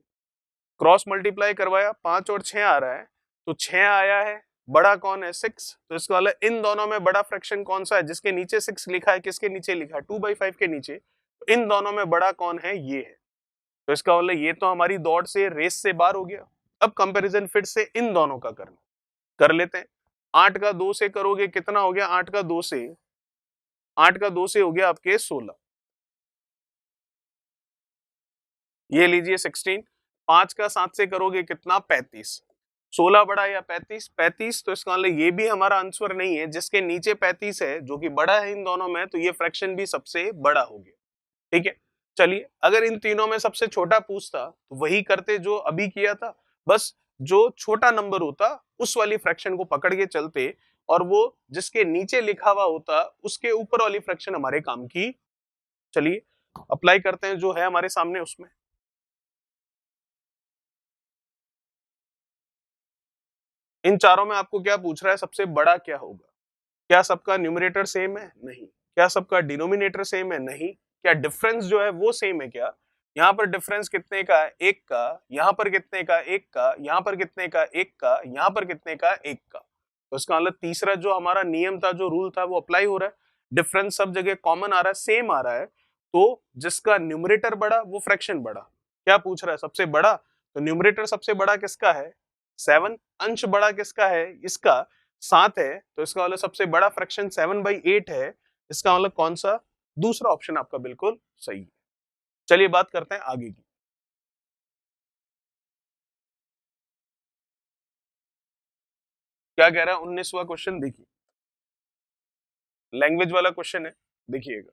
क्रॉस मल्टीप्लाई करवाया, 5 और 6 आ रहा है, तो 6 आया है, बड़ा कौन है 6, तो इसका मतलब इन दोनों में बड़ा फ्रैक्शन कौन सा है, जिसके नीचे 6 लिखा है, किसके नीचे लिखा है 2/5 के नीचे, तो इन दोनों में बड़ा कौन है, ये है। तो इसका मतलब ये तो हमारी दौड़ से, रेस से बाहर हो गया। अब कंपैरिजन फिर से इन दोनों का करना, कर लेते हैं। 8 का 2 से करोगे कितना हो गया, 8 का 2 से, 8 का 2 से हो गया आपके 16, ये लीजिए 16। 5 का 7 से करोगे कितना 35, 16 बड़ा या 35, 35, तो इसका मतलब ये भी हमारा आंसर नहीं है, जिसके नीचे 35 है जो कि बड़ा है इन दोनों में, तो ये फ्रैक्शन भी सबसे बड़ा हो गया। ठीक है, चलिए अगर इन तीनों में सबसे छोटा पूछता तो वही करते जो अभी किया था, बस जो छोटा नंबर होता उस वाली फ्रैक्शन को पकड़ के चलते, और वो जिसके नीचे लिखा हुआ होता उसके ऊपर वाली फ्रैक्शन हमारे काम की। चलिए अप्लाई करते हैं जो है हमारे सामने उसमें। इन चारों में आपको क्या पूछ रहा है, सबसे बड़ा क्या होगा, क्या सबका न्यूमरेटर सेम है, नहीं। क्या सबका डिनोमिनेटर सेम है, नहीं। क्या डिफरेंस जो है वो सेम है क्या, यहाँ पर डिफरेंस कितने का है 1 का, यहाँ पर कितने का 1 का, यहाँ पर कितने का 1 का, यहाँ पर कितने का 1 का। तो इसका मतलब तीसरा जो हमारा नियम था, जो रूल था, वो अप्लाई हो रहा है। डिफरेंस सब जगह कॉमन आ रहा है, सेम आ रहा है, तो जिसका न्यूमरेटर बड़ा वो फ्रैक्शन बड़ा। क्या पूछ रहा है, सबसे बड़ा, तो न्यूमरेटर सबसे बड़ा किसका है 7, अंश बड़ा किसका है, इसका 7 है, तो इसका मतलब सबसे बड़ा फ्रैक्शन 7/8 है, इसका मतलब कौन सा, दूसरा ऑप्शन आपका बिल्कुल सही है। चलिए बात करते हैं आगे की। क्या कह रहा है 19वां क्वेश्चन, देखिए लैंग्वेज वाला क्वेश्चन है, देखिएगा।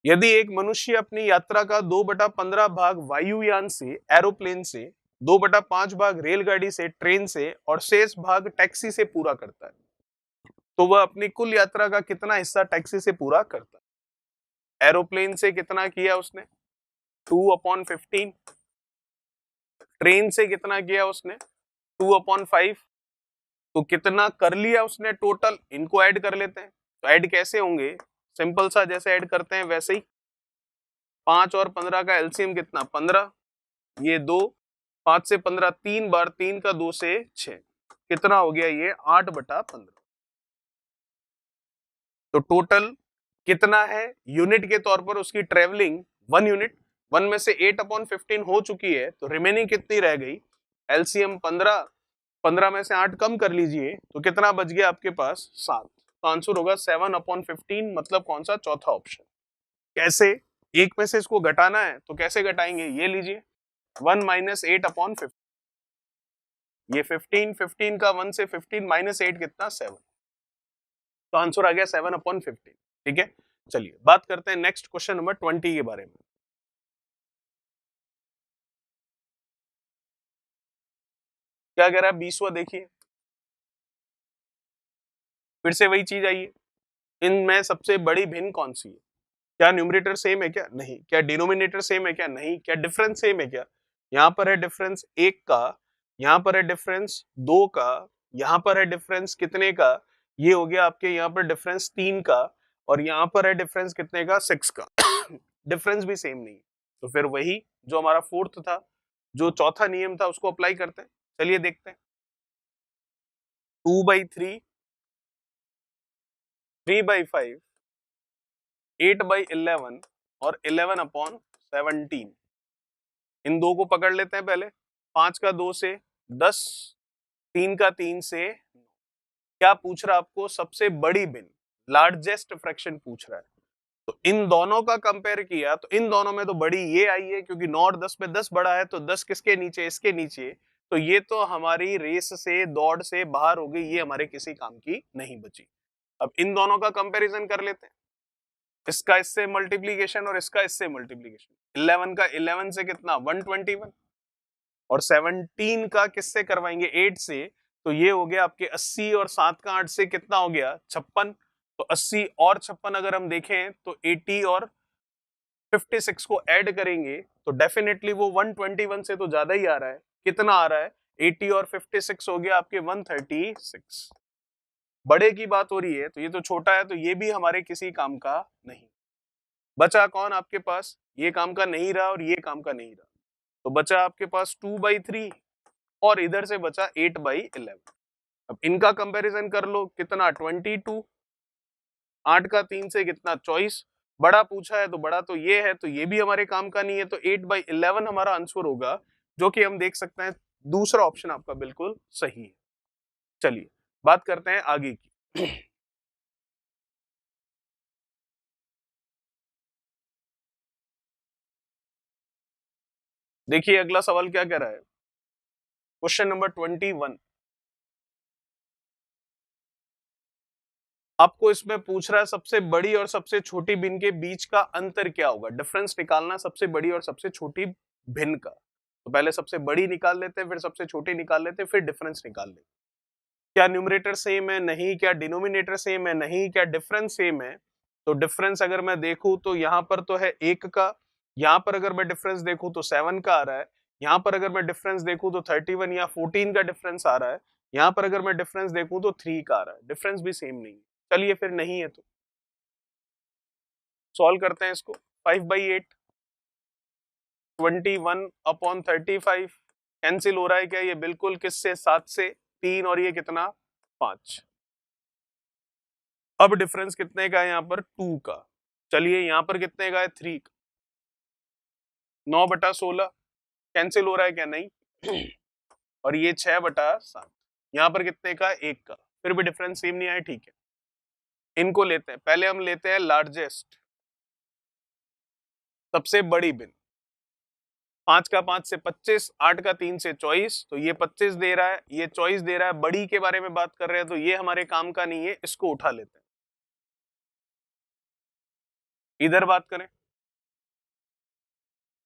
यदि एक मनुष्य अपनी यात्रा का 2/15 भाग वायुयान से, एरोप्लेन से, 2/5 भाग रेलगाड़ी से, ट्रेन से और शेष भाग टैक्सी से पूरा करता है, तो वह अपनी कुल यात्रा का कितना हिस्सा टैक्सी से पूरा करता है। एरोप्लेन से कितना किया उसने, 2/15, ट्रेन से कितना किया उसने, 2/5, तो कितना कर लिया उसने टोटल, इनको ऐड कर लेते हैं। तो ऐड कैसे होंगे, सिंपल सा, जैसे ऐड करते हैं वैसे ही। 5 और 15 का एलसीएम कितना, 15, ये 2, 5 से 15 3 बार, 3 का 2 से 6, कितना हो गया ये 8/15। तो टोटल कितना है यूनिट के तौर पर उसकी ट्रेवलिंग, 1 यूनिट, 1 में से 8/15 हो चुकी है, तो रिमेनिंग कितनी रह गई, एलसीएम 15, 15 में से 8 कम कर लीजिए, तो कितना बच गया आपके पास, 7। तो आंसर होगा 7/15, मतलब कौन सा, चौथा ऑप्शन। कैसे, एक में से इसको घटाना है तो कैसे घटाएंगे, ये लीजिए 1 - 8/15, ये 15, 15 का 1 से 15 - 8 कितना, 7। तो आंसर आ गया 7/15। ठीक है, चलिए बात करते हैं नेक्स्ट क्वेश्चन नंबर 20 के बारे में। क्या कह रहा है 20वां, देखिए फिर से वही चीज आई है, इनमें सबसे बड़ी भिन्न कौन सी है। क्या न्यूमरेटर सेम है क्या, नहीं। क्या डिनोमिनेटर सेम है क्या, नहीं। क्या डिफरेंस सेम है क्या, यहाँ पर है डिफरेंस 1 का, यहाँ पर है डिफरेंस 2 का, यहाँ पर है डिफरेंस कितने का, ये हो गया आपके यहाँ पर डिफरेंस 3 का, और यहाँ पर है डिफरेंस कितने का, 6 का। डिफरेंस भी सेम नहीं। तो फिर वही जो हमारा फोर्थ था, जो चौथा नियम था, उसको अप्लाई करते हैं। चलिए देखते हैं। 2/3, 3/5, 8/11 और 11/17, इन दो को पकड़ लेते हैं पहले। 5 का 2 से 10, 3 का 3 से, क्या पूछ रहा है आपको, सबसे बड़ी भिन्न, लार्जेस्ट फ्रैक्शन पूछ रहा है। तो इन दोनों का कंपेयर किया तो इन दोनों में तो बड़ी ये आई है, क्योंकि 9 और 10 में 10 बड़ा है, तो 10 किसके नीचे, इसके नीचे। तो ये तो हमारी रेस से, दौड़ से बाहर हो गई, ये हमारे किसी काम की नहीं बची। अब इन दोनों का कंपैरिजन कर लेते हैं, इसका इससे मल्टीप्लीकेशन और इसका इससे मल्टीप्लीकेशन। 11 का 11 से कितना, 121, और 17 का किससे करवाएंगे, 8 से, तो ये हो गया आपके 80, और 7 का 8 से कितना हो गया, 56। तो 80 और 56 अगर हम देखें तो 80 और 56 को ऐड करेंगे तो डेफिनेटली वो 121 से तो ज्यादा ही आ रहा है। कितना आ रहा है, 80 और 56 हो गया आपके 136। बड़े की बात हो रही है, तो ये तो छोटा है, तो ये भी हमारे किसी काम का नहीं। बचा कौन आपके पास, ये काम का नहीं रहा और ये काम का नहीं रहा, तो बचा आपके पास 2/3 और इधर से बचा 8/11। अब इनका कंपैरिजन कर लो, कितना 22, 8 का 3 से कितना 24। बड़ा पूछा है तो बड़ा तो ये है, तो ये भी हमारे काम का नहीं है, तो 8/11 हमारा आंसर होगा, जो कि हम देख सकते हैं दूसरा ऑप्शन आपका बिल्कुल सही है। चलिए बात करते हैं आगे की। देखिए अगला सवाल क्या कह रहा है, क्वेश्चन नंबर 21। आपको इसमें पूछ रहा है सबसे बड़ी और सबसे छोटी भिन्न के बीच का अंतर क्या होगा, डिफरेंस निकालना सबसे बड़ी और सबसे छोटी भिन्न का। तो पहले सबसे बड़ी निकाल लेते हैं, फिर सबसे छोटी निकाल लेते हैं, फिर डिफरेंस निकाल लेते हैं। क्या न्यूमरेटर सेम है, नहीं। क्या डिनोमिनेटर सेम है, नहीं। क्या डिफरेंस सेम है, तो डिफरेंस अगर मैं देखूं तो यहाँ पर तो है 1 का, यहाँ पर अगर मैं डिफरेंस देखूं तो 7 का आ रहा है, यहाँ पर अगर मैं डिफरेंस देखूं तो 31 या 14 का डिफरेंस आ रहा है, यहाँ पर अगर मैं डिफरेंस देखूं तो 3 का आ रहा है। डिफरेंस भी सेम नहीं है। चलिए फिर नहीं है तो सॉल्व करते हैं इसको। 5/8, 21/35 कैंसिल हो रहा है क्या, ये बिल्कुल किससे, 7 से, 3 और ये कितना 5। अब डिफरेंस कितने का है यहाँ पर, 2 का। चलिए यहाँ पर कितने का है, 3 का। 9/16 कैंसिल हो रहा है क्या, नहीं। और ये 6/7, यहाँ पर कितने का, 1 का, फिर भी डिफरेंस सेम नहीं आया, ठीक है। इनको लेते हैं, पहले हम लेते हैं लार्जेस्ट, सबसे बड़ी बिन। 5 का 5 से 25, 8 का 3 से 24, तो ये 25 दे रहा है, ये 24 दे रहा है, बड़ी के बारे में बात कर रहे हैं, तो ये हमारे काम का नहीं है, इसको उठा लेते हैं। इधर बात करें,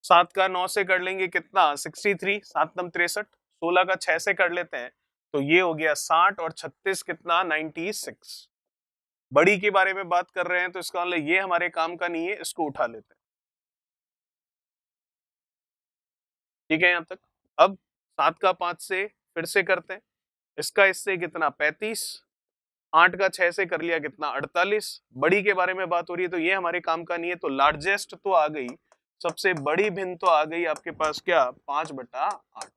7 का 9 से कर लेंगे कितना, 63, 7 नम 63, 16 का 6 से कर लेते हैं, तो ये हो गया 60, और 36 कितना, 96। बड़ी के बारे में बात कर रहे हैं, तो इसका मतलब ये हमारे काम का नहीं है, इसको उठा लेते हैं। ठीक है यहां तक। अब 7 का 5 से फिर से करते हैं, इसका इससे कितना, 35, 8 का 6 से कर लिया कितना, 48। बड़ी के बारे में बात हो रही है, तो ये हमारे काम का नहीं है, तो लार्जेस्ट तो आ गई, सबसे बड़ी भिन्न तो आ गई आपके पास क्या, 5/8।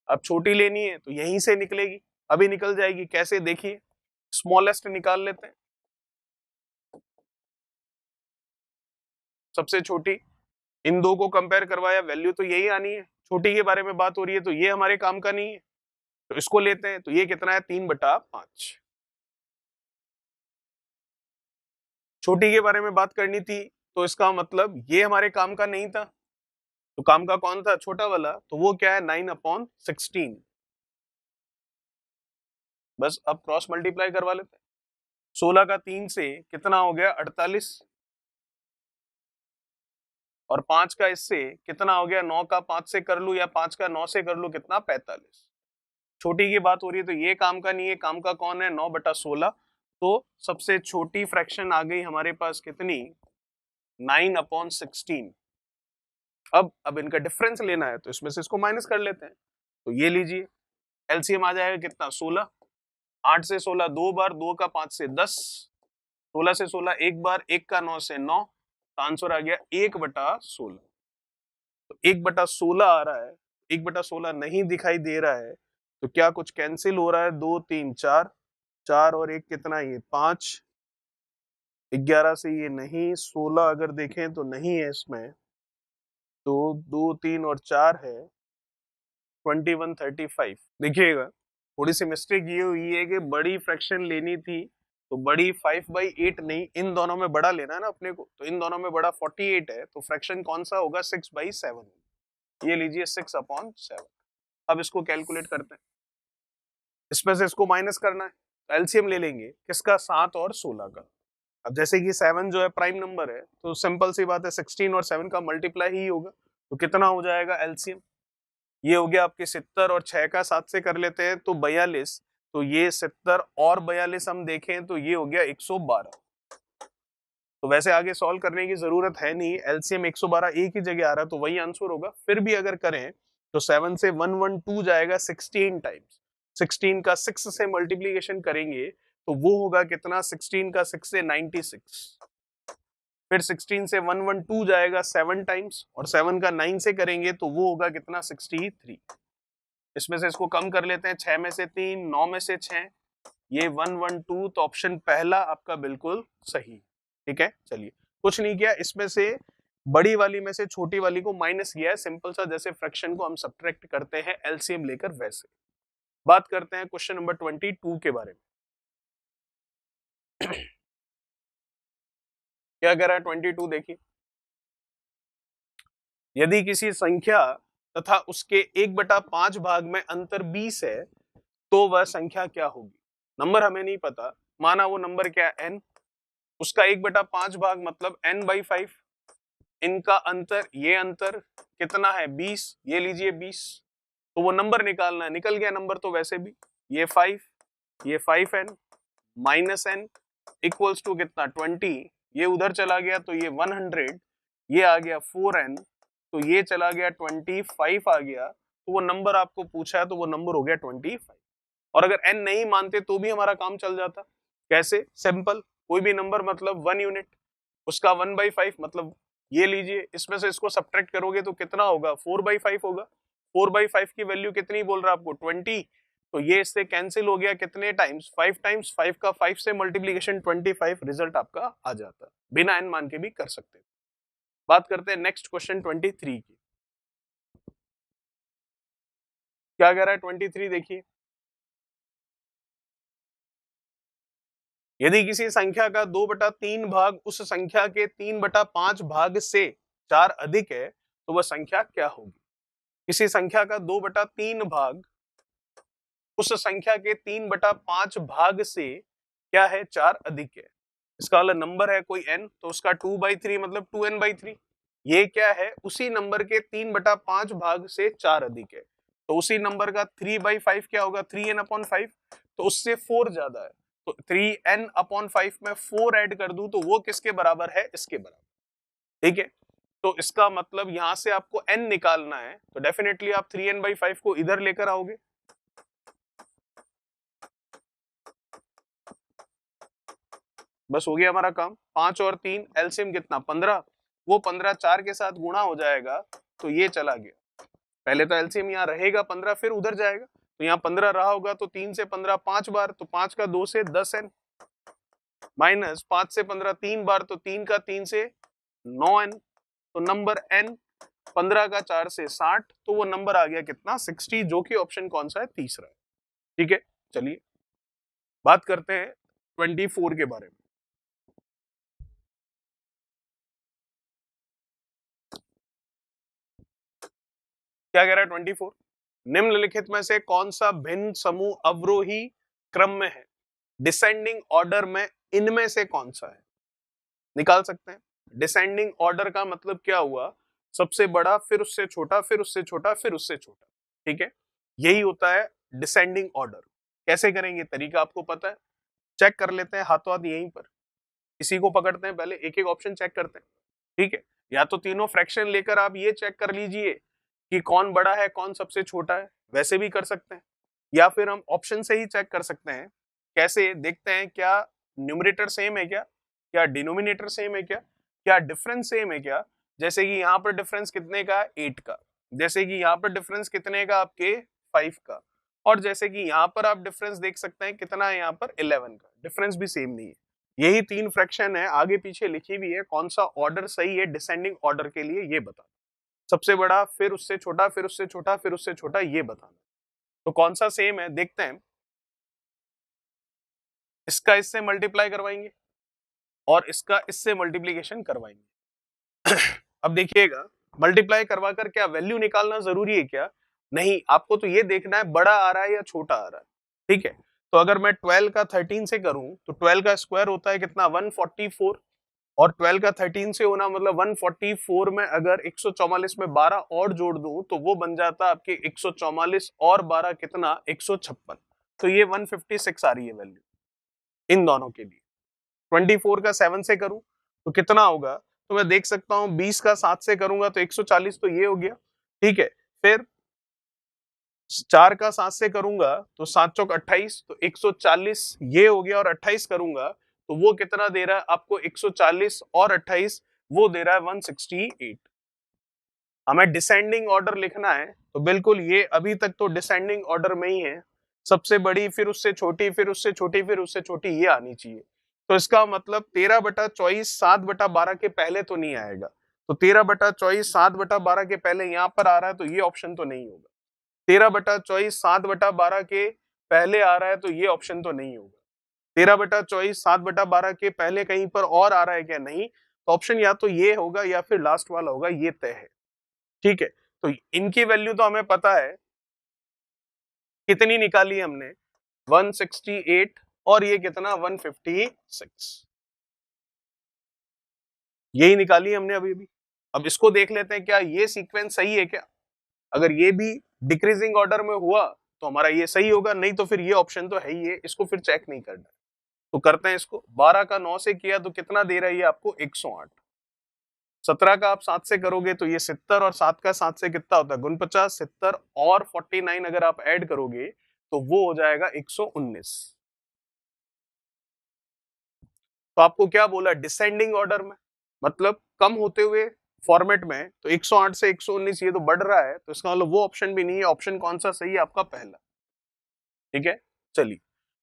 अब छोटी लेनी है तो यहीं से निकलेगी, अभी निकल जाएगी, कैसे देखिए, स्मॉलेस्ट निकाल लेते हैं, सबसे छोटी, इन दो को कंपेयर करवाया, वैल्यू तो यही आनी है, छोटी के बारे में बात हो रही है, तो ये हमारे काम का नहीं है, तो इसको लेते हैं, तो ये कितना है, 3/5। छोटी के बारे में बात करनी थी, तो इसका मतलब ये हमारे काम का नहीं था, तो काम का कौन था, छोटा वाला, तो वो क्या है, 9/16। बस अब क्रॉस मल्टीप्लाई करवा लेते हैं, 16 का 3 से कितना हो गया, 48, और 5 का इससे कितना हो गया, 9 का 5 से कर लू या 5 का 9 से कर लू कितना, 45। छोटी की बात हो रही है, तो ये काम का नहीं है, काम का कौन है, 9/16, तो सबसे छोटी फ्रैक्शन आ गई हमारे पास कितनी, 9/16। अब इनका डिफरेंस लेना है, तो इसमें से इसको माइनस कर लेते हैं, तो ये लीजिए, एलसीएम आ जाएगा कितना, 16, 8 से 16 दो बार, 2 का 5 से 10, 16 से 16 एक बार, 1 का 9 से 9, तो आंसर आ गया 1/16। तो 1/16 आ रहा है, 1/16 नहीं दिखाई दे रहा है, तो क्या कुछ कैंसिल हो रहा है, 2 3 4, 4 और 1 कितना, ये 5, 11 से ये नहीं, 16 अगर देखें तो नहीं है इसमें, तो 2 3 और 4 है, 21 35। देखिएगा थोड़ी सी मिस्टेक ये हुई है कि बड़ी फ्रैक्शन लेनी थी, तो बड़ी 5/8 नहीं, इन दोनों में बड़ा लेना है ना अपने को, तो इन दोनों में बड़ा 48 है, तो फ्रैक्शन कौन सा होगा, 6/7। ये लीजिए 6/7। अब इसको कैलकुलेट करते हैं, इसमें से इसको माइनस करना है, एलसीएम ले लेंगे किसका, 7 और 16 का। अब जैसे कि 7 जो है प्राइम नंबर है, तो सिंपल सी बात है, 16 और 7 का मल्टीप्लाई ही होगा, तो कितना हो जाएगा एलसीएम, ये हो गया आपके 70, और 6 का 7 से कर लेते हैं तो 42, तो ये 70 और 42 हम देखें तो ये हो गया 112। तो वैसे आगे सॉल्व करने की जरूरत है नहीं, एलसीएम 112 एक ही जगह आ रहा है, तो वही आंसर होगा। फिर भी अगर करें तो 7 से 112 जाएगा 16 टाइम्स, 16 का 6 से मल्टीप्लीकेशन करेंगे तो वो होगा कितना, 16 का 6 से 96, फिर 16 से 112 जाएगा 7 टाइम्स, और 7 का 9 से करेंगे तो वो होगा कितना, 63। इसमें से इसको कम कर लेते हैं, 6 में से 3, 9 में से 6, ये 112, तो ऑप्शन पहला आपका बिल्कुल सही। ठीक है, चलिए कुछ नहीं किया, इसमें से बड़ी वाली में से छोटी वाली को माइनस किया है, सिंपल सा, जैसे फ्रैक्शन को हम सब्ट्रैक्ट करते हैं एलसीएम लेकर, वैसे। बात करते हैं क्वेश्चन नंबर 22 के बारे में। क्या कह रहा है 22, देखिए, यदि किसी संख्या तथा उसके 1/5 भाग में अंतर 20 है, तो वह संख्या क्या होगी। नंबर हमें नहीं पता, माना वो नंबर क्या है, n, उसका 1/5 भाग मतलब n/5, इनका अंतर, ये अंतर कितना है, 20, ये लीजिए 20, तो वो नंबर निकालना है, निकल गया नंबर तो वैसे भी, ये 5, ये 5n minus n equals to कितना, 20, ये उधर चला गया तो ये 100, ये आ गया 4n, तो ये चला गया 25 आ गया, तो वो नंबर आपको पूछा है, तो वो नंबर हो गया 25। और अगर n नहीं मानते तो भी हमारा काम चल जाता, कैसे, सिंपल, कोई भी नंबर मतलब 1 यूनिट, उसका 1/5 मतलब ये लीजिए, इसमें से इसको सब्ट्रैक्ट करोगे तो कितना होगा, 4/5 होगा, 4/5 की वैल्यू कितनी बोल रहा है आपको, 20, तो ये इससे कैंसिल हो गया कितने टाइम्स, 5 टाइम्स, 5 का 5 से मल्टीप्लीकेशन 25, रिजल्ट आपका आ जाता, बिना n मान के भी कर सकते हैं। बात करते हैं नेक्स्ट क्वेश्चन 23 की। क्या कह रहा है 23, देखिए यदि किसी संख्या का 2/3 भाग उस संख्या के 3/5 भाग से 4 अधिक है तो वह संख्या क्या होगी। किसी संख्या का 2/3 भाग उस संख्या के 3/5 भाग से क्या है, 4 अधिक है। इसका वाला नंबर है कोई n, तो उसका 2/3 मतलब 2n/3। ये क्या है, उसी नंबर के 3/5 भाग से 4 अधिक है, तो उसी नंबर का 3/5 क्या होगा, 3n/5। तो उससे 4 ज्यादा है, तो 3n/5 में 4 ऐड कर दूं तो वो किसके बराबर है, इसके बराबर। ठीक है, तो इसका मतलब यहां से आपको n निकालना है, तो डेफिनेटली आप 3n/5 को इधर लेकर आओगे। बस हो गया हमारा काम। 5 और 3 एलसीएम कितना, 15। वो 15 4 के साथ गुणा हो जाएगा तो ये चला गया। पहले तो एलसीएम यहाँ रहेगा 15, फिर उधर जाएगा, तो यहाँ 15 रहा होगा, तो 3 से 15 5 बार, तो 5 का 2 से 10n, माइनस 5 से 15 3 बार, तो 3 का 3 से 9n, तो नंबर n 15 का 4 से 60, तो वो नंबर आ गया कितना, 60, जो कि ऑप्शन कौन सा है, तीसरा है। ठीक है, चलिए बात करते हैं 24 के बारे में। क्या कह रहा है 24, निम्नलिखित में से कौन सा भिन्न समूह अवरोही क्रम में है, डिसेंडिंग ऑर्डर में इनमें से कौन सा है, निकाल सकते हैं। डिसेंडिंग ऑर्डर का मतलब क्या हुआ, सबसे बड़ा, फिर उससे छोटा, फिर उससे छोटा, फिर उससे छोटा। ठीक है, यही होता है डिसेंडिंग ऑर्डर। कैसे करेंगे, तरीका आपको पता है, चेक कर लेते हैं हाथों हाथ यहीं पर। इसी को पकड़ते हैं, पहले एक एक ऑप्शन चेक करते हैं। ठीक है, या तो तीनों फ्रैक्शन लेकर आप ये चेक कर लीजिए कि कौन बड़ा है कौन सबसे छोटा है, वैसे भी कर सकते हैं, या फिर हम ऑप्शन से ही चेक कर सकते हैं। कैसे, देखते हैं क्या न्यूमरेटर सेम है, क्या डिनोमिनेटर सेम है, क्या डिफरेंस सेम है क्या। जैसे कि यहाँ पर डिफरेंस कितने का, 8 का। जैसे कि यहाँ पर डिफरेंस कितने का, आपके 5 का। और जैसे कि यहाँ पर आप डिफरेंस देख सकते हैं कितना है, यहाँ पर 11 का। डिफरेंस भी सेम नहीं है। यही 3 फ्रैक्शन है, आगे पीछे लिखी हुई है, कौन सा ऑर्डर सही है डिसेंडिंग ऑर्डर के लिए ये बता, सबसे बड़ा, फिर उससे छोटा, फिर उससे छोटा, फिर उससे छोटा, ये बताना। तो कौन सा सेम है देखते हैं। इसका इससे मल्टीप्लाई करवाएंगे और इसका इससे मल्टीप्लीकेशन करवाएंगे। अब देखिएगा, मल्टीप्लाई करवाकर क्या वैल्यू निकालना जरूरी है क्या, नहीं, आपको तो ये देखना है बड़ा आ रहा है या छोटा आ रहा है। ठीक है, तो अगर मैं 12 का 13 से करूं तो 12 का स्क्वायर होता है कितना, 144, और 12 का 13 से होना मतलब 144 में अगर 144 में 12 और जोड़ दूं तो वो बन जाता आपके 144 और 12 कितना, 156। तो ये 156 आ रही है वैल्यू इन दोनों के लिए। 24 का 7 से करूं तो कितना होगा, तो मैं देख सकता हूं 20 का 7 से करूंगा तो 140, तो ये हो गया। ठीक है, फिर 4 का 7 से करूंगा तो 7 चौक 28, तो 140 ये हो गया, और 28 करूंगा तो वो कितना दे रहा है आपको, 140 और 28 वो दे रहा है 168। हमें डिसेंडिंग ऑर्डर लिखना है तो बिल्कुल ये अभी तक तो डिसेंडिंग ऑर्डर में ही है, सबसे बड़ी, फिर उससे छोटी, फिर उससे छोटी, फिर उससे छोटी, ये आनी चाहिए। तो इसका मतलब 13/24 7/12 के पहले तो नहीं आएगा, तो 13/24 7/12 के पहले यहाँ पर आ रहा है तो ये ऑप्शन तो नहीं होगा। 13/24 7/12 के पहले आ रहा है तो ये ऑप्शन तो नहीं होगा। 13/24 7/12 के पहले कहीं पर और आ रहा है क्या, नहीं, तो ऑप्शन या तो ये होगा या फिर लास्ट वाला होगा, ये तय है। ठीक है, तो इनकी वैल्यू तो हमें पता है, कितनी निकाली हमने, 168, और ये कितना, 156, यही निकाली हमने अभी अभी। अब इसको देख लेते हैं क्या ये सीक्वेंस सही है क्या, अगर ये भी डिक्रीजिंग ऑर्डर में हुआ तो हमारा ये सही होगा, नहीं तो फिर ये ऑप्शन तो है ही है, इसको फिर चेक नहीं करना। तो करते हैं इसको, 12 का 9 से किया तो कितना दे रहा है ये आपको, 108। 17 का आप 7 से करोगे तो ये 70, और 7 का 7 से कितना होता है, 49, 70 और 49 अगर आप ऐड करोगे तो वो हो जाएगा 119। तो आपको क्या बोला, डिसेंडिंग ऑर्डर में, मतलब कम होते हुए फॉर्मेट में, तो 108 से 119 ये तो बढ़ रहा है, तो इसका मतलब वो ऑप्शन भी नहीं है। ऑप्शन कौन सा सही है आपका, पहला। ठीक है, चलिए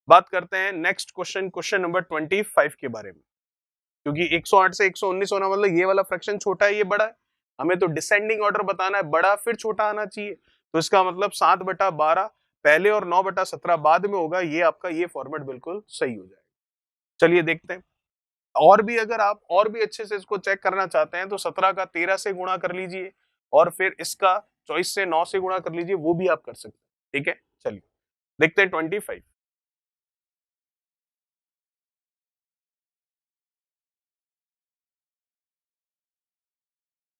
बात करते हैं नेक्स्ट क्वेश्चन, क्वेश्चन नंबर 25 के बारे में। क्योंकि 108 से 119 होना मतलब ये वाला फ्रैक्शन छोटा है, ये बड़ा है, हमें तो डिसेंडिंग ऑर्डर बताना है, बड़ा फिर छोटा आना चाहिए। तो इसका मतलब 7/12 पहले और 9/17 बाद में होगा। ये आपका ये फॉर्मेट बिल्कुल सही हो जाएगा। चलिए देखते हैं। और भी अगर आप और भी अच्छे से इसको चेक करना चाहते हैं तो 17 का 13 से गुणा कर लीजिए और फिर इसका 24 से 9 से गुणा कर लीजिए, वो भी आप कर सकते हैं। ठीक है, चलिए देखते हैं 25।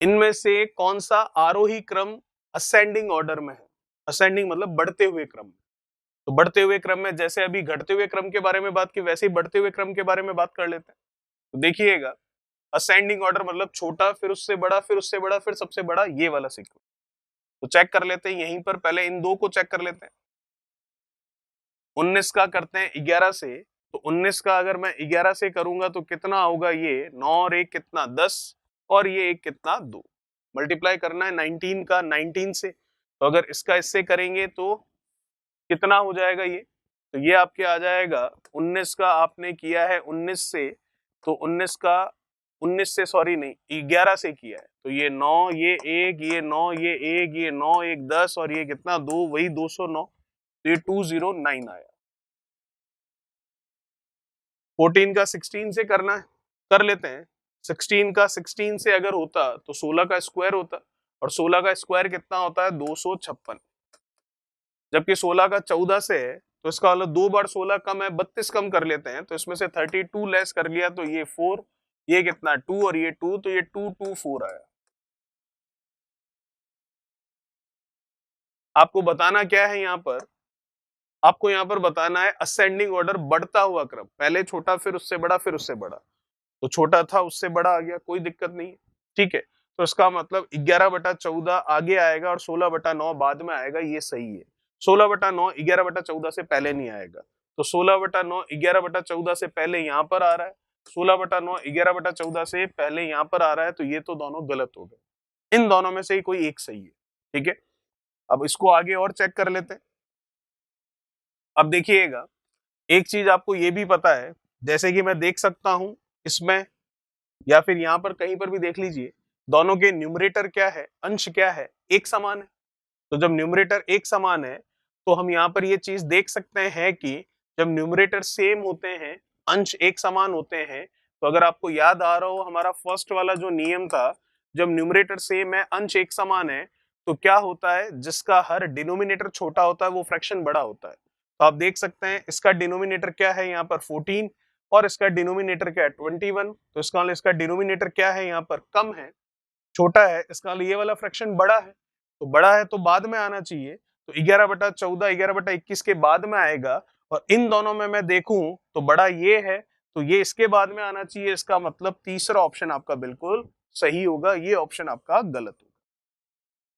इनमें से कौन सा आरोही क्रम असेंडिंग ऑर्डर में है? असेंडिंग मतलब बढ़ते हुए क्रम में। तो बढ़ते हुए क्रम में जैसे अभी घटते हुए क्रम के बारे में बात की, वैसे ही बढ़ते हुए क्रम के बारे में बात कर लेते हैं। तो देखिएगा, असेंडिंग ऑर्डर मतलब छोटा, फिर उससे बड़ा, फिर उससे बड़ा, फिर सबसे बड़ा, ये वाला सीक्वेंस। तो चेक कर लेते हैं यहीं पर, पहले इन दो को चेक कर लेते हैं। 19 का करते हैं 11 से, तो 19 का अगर मैं 11 से करूंगा तो कितना होगा? ये 9 और 1 कितना? 10, और ये 1 कितना? 2। मल्टीप्लाई करना है 19 का 19 से, तो अगर इसका इससे करेंगे तो कितना हो जाएगा ये? तो ये आपके आ जाएगा 19 का आपने किया है 19 से, तो 19 का 19 से सॉरी नहीं 11 से किया है, तो ये 9, ये 1, ये 9, ये 1, ये 9, 1 10, और ये कितना? 2, वही 209, तो ये 209 आया। 14 का 16 से करना है, कर लेते हैं। 16 का 16 से अगर होता तो 16 का स्क्वायर होता, और 16 का स्क्वायर कितना होता है? 256। जबकि 16 का 14 से है, तो इसका मतलब 2 बार 16 कम है, 32 कम कर लेते हैं, तो इसमें से 32 लेस कर लिया, तो ये 4, ये कितना? 2, और ये 2, तो ये 224 आया। आपको बताना क्या है यहाँ पर? आपको यहाँ पर बताना है असेंडिंग ऑर्डर, बढ़ता हुआ क्रम, पहले छोटा, फिर उससे बड़ा, फिर उससे बड़ा। तो छोटा था, उससे बड़ा आ गया, कोई दिक्कत नहीं है। ठीक है, तो इसका मतलब 11/14 आगे आएगा और 16/9 बाद में आएगा, ये सही है। 16/9 11/14 से पहले नहीं आएगा, तो 16/9 11/14 से पहले यहाँ पर आ रहा है, 16/9 11/14 से पहले यहाँ पर आ रहा है, तो ये तो दोनों गलत हो गए। इन दोनों में से ही कोई एक सही है। ठीक है, अब इसको आगे और चेक कर लेते हैं। अब देखिएगा, एक चीज आपको ये भी पता है, जैसे कि मैं देख सकता हूं इसमें, या फिर यहां पर कहीं पर भी देख लीजिए, दोनों के न्यूमरेटर क्या है, अंश क्या है, एक समान है। तो जब न्यूमरेटर एक समान है, तो हम यहाँ पर ये चीज देख सकते हैं कि जब न्यूमरेटर सेम होते हैं, अंश एक समान होते हैं, तो अगर आपको याद आ रहा हो हमारा फर्स्ट वाला जो नियम था, जब न्यूमरेटर सेम है, अंश एक समान है, तो क्या होता है? जिसका हर डिनोमिनेटर छोटा होता है वो फ्रैक्शन बड़ा होता है। तो आप देख सकते हैं इसका डिनोमिनेटर क्या है यहाँ पर? 14, और इसका डिनोमिनेटर क्या है? 21। तो इसका मतलब इसका डिनोमिनेटर क्या है यहाँ पर? कम है, छोटा है, इसका मतलब ये वाला फ्रैक्शन बड़ा है। तो बड़ा है तो बाद में आना चाहिए, तो 11/14 11/21 के बाद में आएगा, और इन दोनों में मैं देखूं तो बड़ा ये है, तो ये इसके बाद में आना चाहिए। इसका मतलब तीसरा ऑप्शन आपका बिल्कुल सही होगा, ये ऑप्शन आपका गलत होगा,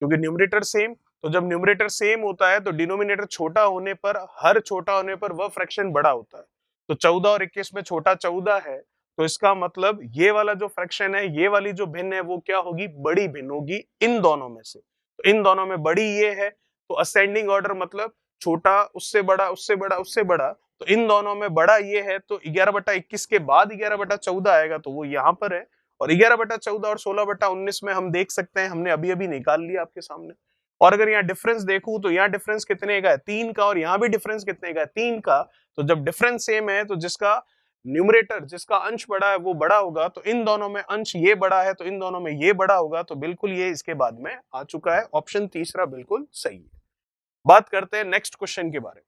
क्योंकि न्यूमरेटर सेम। तो जब न्यूमरेटर सेम होता है तो डिनोमिनेटर छोटा होने पर, हर छोटा होने पर वह फ्रैक्शन बड़ा होता है। तो 14 और 21 में छोटा 14 है, तो इसका मतलब ये वाला जो फ्रैक्शन है, ये वाली जो भिन्न है, वो क्या होगी? बड़ी भिन्न होगी इन दोनों में से। तो इन दोनों में बड़ी ये है, तो असेंडिंग ऑर्डर मतलब छोटा, उससे बड़ा, उससे बड़ा, उससे बड़ा। तो इन दोनों में बड़ा ये है, तो 11/21 के बाद 11/14 आएगा, तो वो यहाँ पर है। और 11/14 और 16/19 में हम देख सकते हैं, हमने अभी अभी निकाल लिया आपके सामने। और अगर यहाँ डिफरेंस देखूं तो यहाँ डिफरेंस कितने का है? 3 का, और यहाँ भी डिफरेंस कितने का है? 3 का। तो जब डिफरेंस सेम है, तो जिसका न्यूमरेटर, जिसका अंश बड़ा है, वो बड़ा होगा। तो इन दोनों में अंश ये बड़ा है, तो इन दोनों में ये बड़ा होगा, तो बिल्कुल ये इसके बाद में आ चुका है। ऑप्शन तीसरा बिल्कुल सही है। बात करते हैं नेक्स्ट क्वेश्चन के बारे में।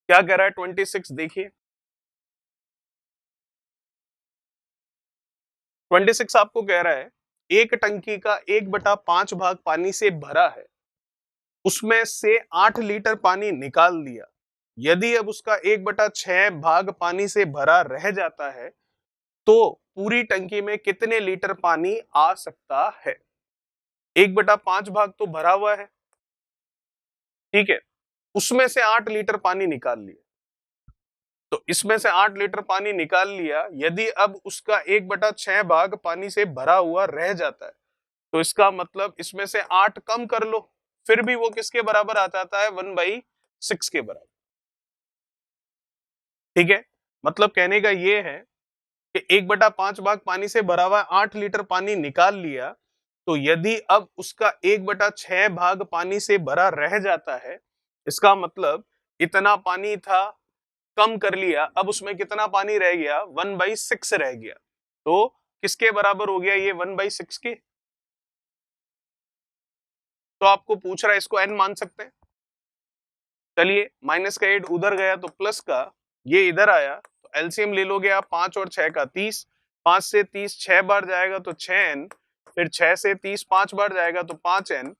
क्या कह रहा है 26? देखिए 26 आपको कह रहा है एक टंकी का 1/5 भाग पानी से भरा है, उसमें से 8 लीटर पानी निकाल दिया। यदि अब उसका 1/6 भाग पानी से भरा रह जाता है, तो पूरी टंकी में कितने लीटर पानी आ सकता है? 1/5 भाग तो भरा हुआ है, ठीक है, उसमें से 8 लीटर पानी निकाल लिया। तो इसमें से 8 लीटर पानी निकाल लिया, यदि अब उसका 1/6 भाग पानी से भरा हुआ रह जाता है, तो इसका मतलब इसमें से 8 कम कर लो, फिर भी वो किसके बराबर आ जाता है? 1/6 के बराबर। ठीक है, मतलब कहने का ये है कि 1/5 भाग पानी से भरा हुआ 8 लीटर पानी निकाल लिया, तो यदि अब उसका 1/6 भाग पानी से भरा रह जाता है, इसका मतलब इतना पानी था, कम कर लिया, अब उसमें कितना पानी रह गया, 1/6 रह गया। तो किसके बराबर हो गया ये 1/6 के? तो आपको पूछ रहा है इसको n मान सकते हैं। चलिए माइनस का 8 उधर गया तो प्लस का ये इधर आया, तो एलसीएम ले लोगे आप 5 और 6 का 30, 5 से 30 6 बार जाएगा तो 6n, फिर 6 से 30 5 बार जाएगा तो 5n,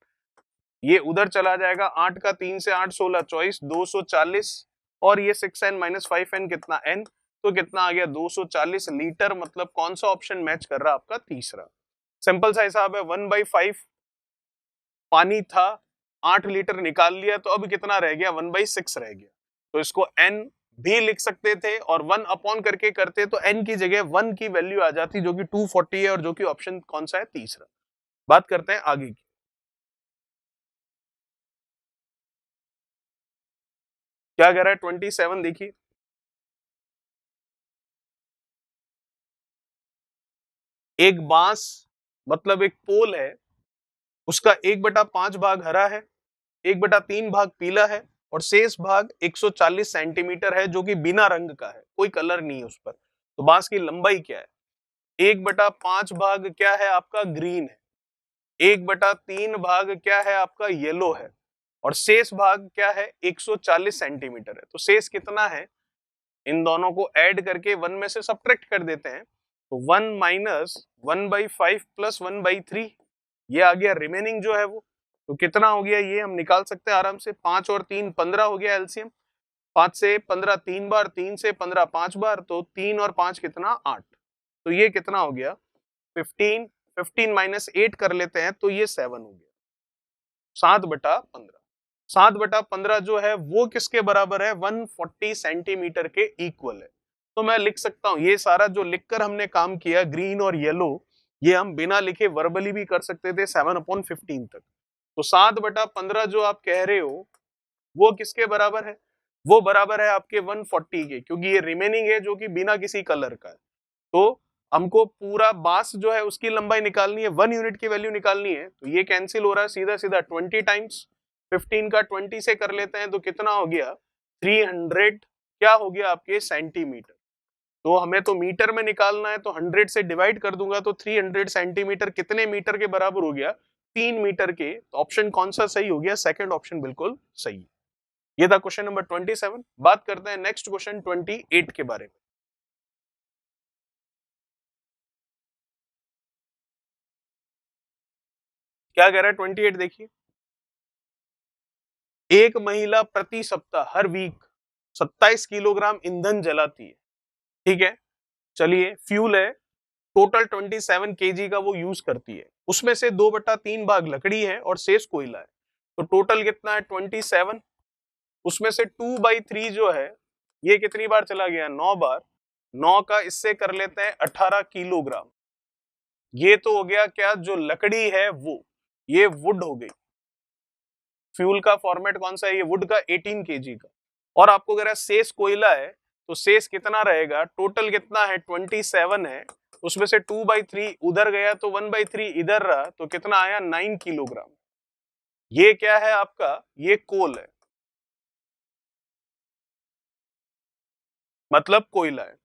ये उधर चला जाएगा, 8 का 3 से 8 16 24 240, और ये 6n माइनस 5n कितना n, तो कितना आ गया 240 लीटर। मतलब कौन सा ऑप्शन मैच कर रहा है आपका? तीसरा। सिंपल सा हिसाब है, 1/5 पानी था, 8 लीटर निकाल लिया, तो अब कितना रह गया, 1/6 रह गया। तो इसको n भी लिख सकते थे और 1 अपॉन करके करते तो n की जगह 1 की वैल्यू आ जाती, जो कि 240 है, और जो कि ऑप्शन कौन सा है? तीसरा। बात करते हैं आगे की। क्या कह रहा है 27? देखिए, एक बांस मतलब एक पोल है, उसका 1/5 भाग हरा है, 1/3 भाग पीला है, और शेष भाग 140 सेंटीमीटर है, जो कि बिना रंग का है, कोई कलर नहीं है उस पर। तो बांस की लंबाई क्या है? 1/5 भाग क्या है आपका? ग्रीन है, 1/3 भाग क्या है आपका? येलो है, और शेष भाग क्या है? 140 सेंटीमीटर है। तो शेष कितना है? इन दोनों को ऐड करके 1 में से सब्ट्रैक्ट कर देते हैं, तो 1 माइनस 1/5 प्लस 1/3, ये आ गया रिमेनिंग जो है वो। तो कितना हो गया ये हम निकाल सकते हैं आराम से, 5 और 3 15 हो गया एलसीएम, 5 से 15 3 बार, 3 से 15 5 बार, तो 3 और 5 कितना? 8। तो ये कितना हो गया? 15, 15 माइनस 8 कर लेते हैं तो ये 7 हो गया, 7/15। 7/15 जो है वो किसके बराबर है? 140 सेंटीमीटर के इक्वल है। तो मैं लिख सकता हूं, ये सारा जो लिखकर हमने काम किया ग्रीन और येलो, ये हम बिना लिखे वर्बली भी कर सकते थे 7/15 तक। तो 7/15 जो आप कह रहे हो वो किसके बराबर है? वो बराबर है आपके 140 के, क्योंकि ये रिमेनिंग है जो कि बिना किसी कलर का है। तो हमको पूरा बांस जो है उसकी लंबाई निकालनी है, 1 यूनिट की वैल्यू निकालनी है, तो ये कैंसिल हो रहा है सीधा सीधा, 20 टाइम्स 15 का 20 से कर लेते हैं तो कितना हो गया? 300, क्या हो गया आपके? सेंटीमीटर। तो हमें तो मीटर में निकालना है, तो 100 से डिवाइड कर दूंगा, तो 300 सेंटीमीटर कितने मीटर के बराबर हो गया? 3 मीटर के। तो ऑप्शन कौन सा सही हो गया? सेकंड ऑप्शन बिल्कुल सही है। ये था क्वेश्चन नंबर 27। बात करते हैं नेक्स्ट क्वेश्चन 28 के बारे में। क्या कह रहा है 28? देखिए, एक महिला प्रति सप्ताह, हर वीक 27 किलोग्राम ईंधन जलाती है। ठीक है, चलिए, फ्यूल है, टोटल 27 केजी का वो यूज करती है, उसमें से 2/3 भाग लकड़ी है और शेष कोयला है। तो टोटल कितना है? 27। उसमें से 2/3 जो है, ये कितनी बार चला गया? 9 बार। 9 का इससे कर लेते हैं 18 किलोग्राम। ये तो हो गया क्या? जो लकड़ी है वो, ये वुड हो गई। फ्यूल का फॉर्मेट कौन सा है? ये वुड का 18 केजी का। और आपको अगर शेष कोयला है, तो शेष कितना रहेगा? टोटल कितना है? 27 है, उसमें से 2/3 उधर गया तो 1/3 इधर रहा, तो कितना आया? 9 किलोग्राम। ये क्या है आपका? ये कोल है, मतलब कोयला है।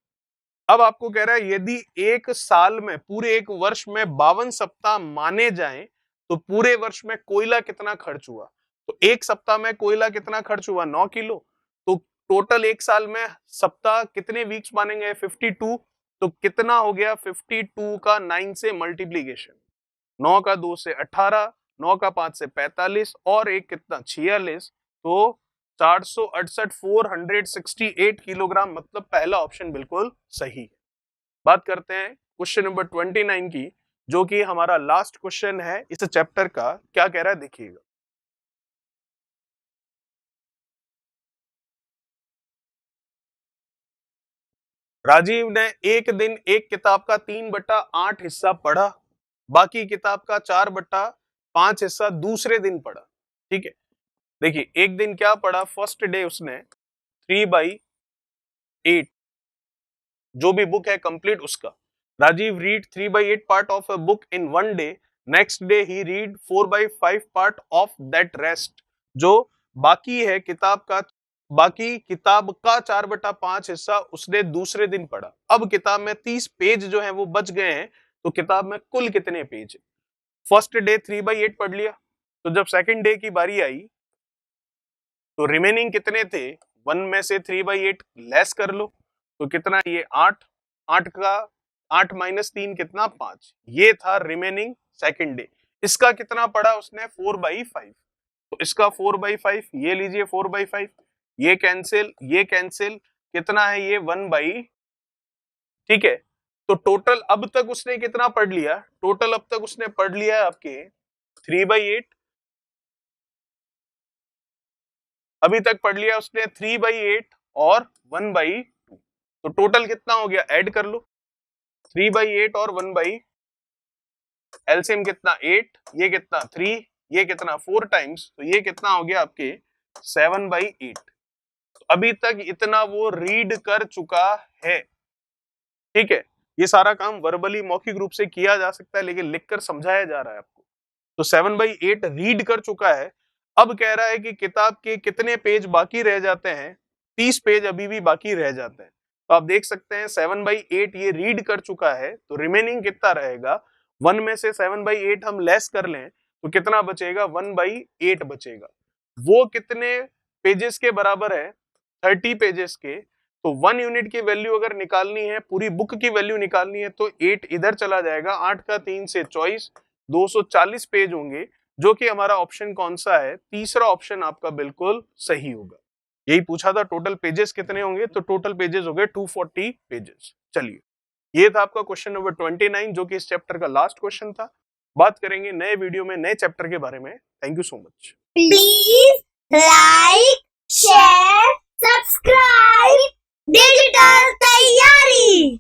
अब आपको कह रहा है यदि एक साल में, पूरे एक वर्ष में 52 सप्ताह माने जाएं, तो पूरे वर्ष में कोयला कितना खर्च हुआ? तो एक सप्ताह में कोयला कितना खर्च हुआ? 9 किलो। तो टोटल एक साल में सप्ताह कितने वीक्स मानेंगे? 52। तो कितना हो गया? 52 का 9 से मल्टीप्लीकेशन, 9 का 2 से 18, 9 का 5 से 45, और एक कितना? 46। तो 468, 468 किलोग्राम, मतलब पहला ऑप्शन बिल्कुल सही है। बात करते हैं क्वेश्चन नंबर 29 की, जो कि हमारा लास्ट क्वेश्चन है इस चैप्टर का। क्या कह रहा है देखिएगा। राजीव ने एक दिन एक किताब का 3/8 हिस्सा पढ़ा, बाकी किताब का 4/5 हिस्सा दूसरे दिन पढ़ा। ठीक है, देखिए, एक दिन क्या पढ़ा? फर्स्ट डे उसने 3/8, जो भी बुक है कंप्लीट उसका। Rajiv read 3/8 part of a book in one day, next day ही read 4/5 part of that rest, जो बाकी है किताब का, बाकी किताब का 4/5 हिस्सा उसने दूसरे दिन पढ़ा। अब किताब में 30 पेज जो है वो बच गए हैं, तो किताब में कुल कितने पेज है? फर्स्ट डे 3/8 पढ़ लिया, तो जब सेकंड डे की बारी आई तो रिमेनिंग कितने थे? 1 में से 3/8 लेस कर लो, तो कितना? ये 8, 8 का 8 - 3 कितना? 5। ये था रिमेनिंग सेकंड डे। इसका कितना पढ़ा उसने? 4/5। तो इसका 4/5, ये लीजिए 4/5, ये कैंसिल, ये कैंसिल, कितना है ये? 1/, ठीक है। तो टोटल अब तक उसने कितना पढ़ लिया? टोटल अब तक उसने पढ़ लिया है आपके 3/8, अभी तक पढ़ लिया उसने 3/8 और 1/2। तो टोटल कितना हो गया? ऐड कर लो, 3/8 और 1/, एलसीएम कितना? 8, ये कितना? 3, ये कितना? 4 टाइम्स, तो ये कितना हो गया आपके? 7/8। अभी तक इतना वो रीड कर चुका है, ठीक है। ये सारा काम वर्बली मौखिक रूप से किया जा सकता है, लेकिन लिखकर समझाया जा रहा है आपको। तो 7/8 रीड कर चुका है। अब कह रहा है कि किताब के कितने पेज बाकी रह जाते हैं? 30 पेज अभी भी बाकी रह जाते हैं। तो आप देख सकते हैं 7/8 ये रीड कर चुका है, तो रिमेनिंग कितना रहेगा? 1 में से 7/8 हम लेस कर लें तो कितना बचेगा? 1/8 बचेगा। वो कितने पेजेस के बराबर है? 30 पेजेस के। तो 1 यूनिट की वैल्यू अगर निकालनी है, पूरी बुक की वैल्यू निकालनी है, तो 8 इधर चला जाएगा, 8 का 3 से 24, 240 पेज होंगे, जो कि हमारा ऑप्शन कौन सा है? तीसरा ऑप्शन आपका बिल्कुल सही होगा। यही पूछा था टोटल पेजेस कितने होंगे, तो टोटल पेजेस हो गए 240 पेजेस। चलिए, ये था आपका क्वेश्चन नंबर 29, जो कि इस चैप्टर का लास्ट क्वेश्चन था। बात करेंगे नए वीडियो में नए चैप्टर के बारे में। Thank you so much. Please like, share, subscribe digital तैयारी।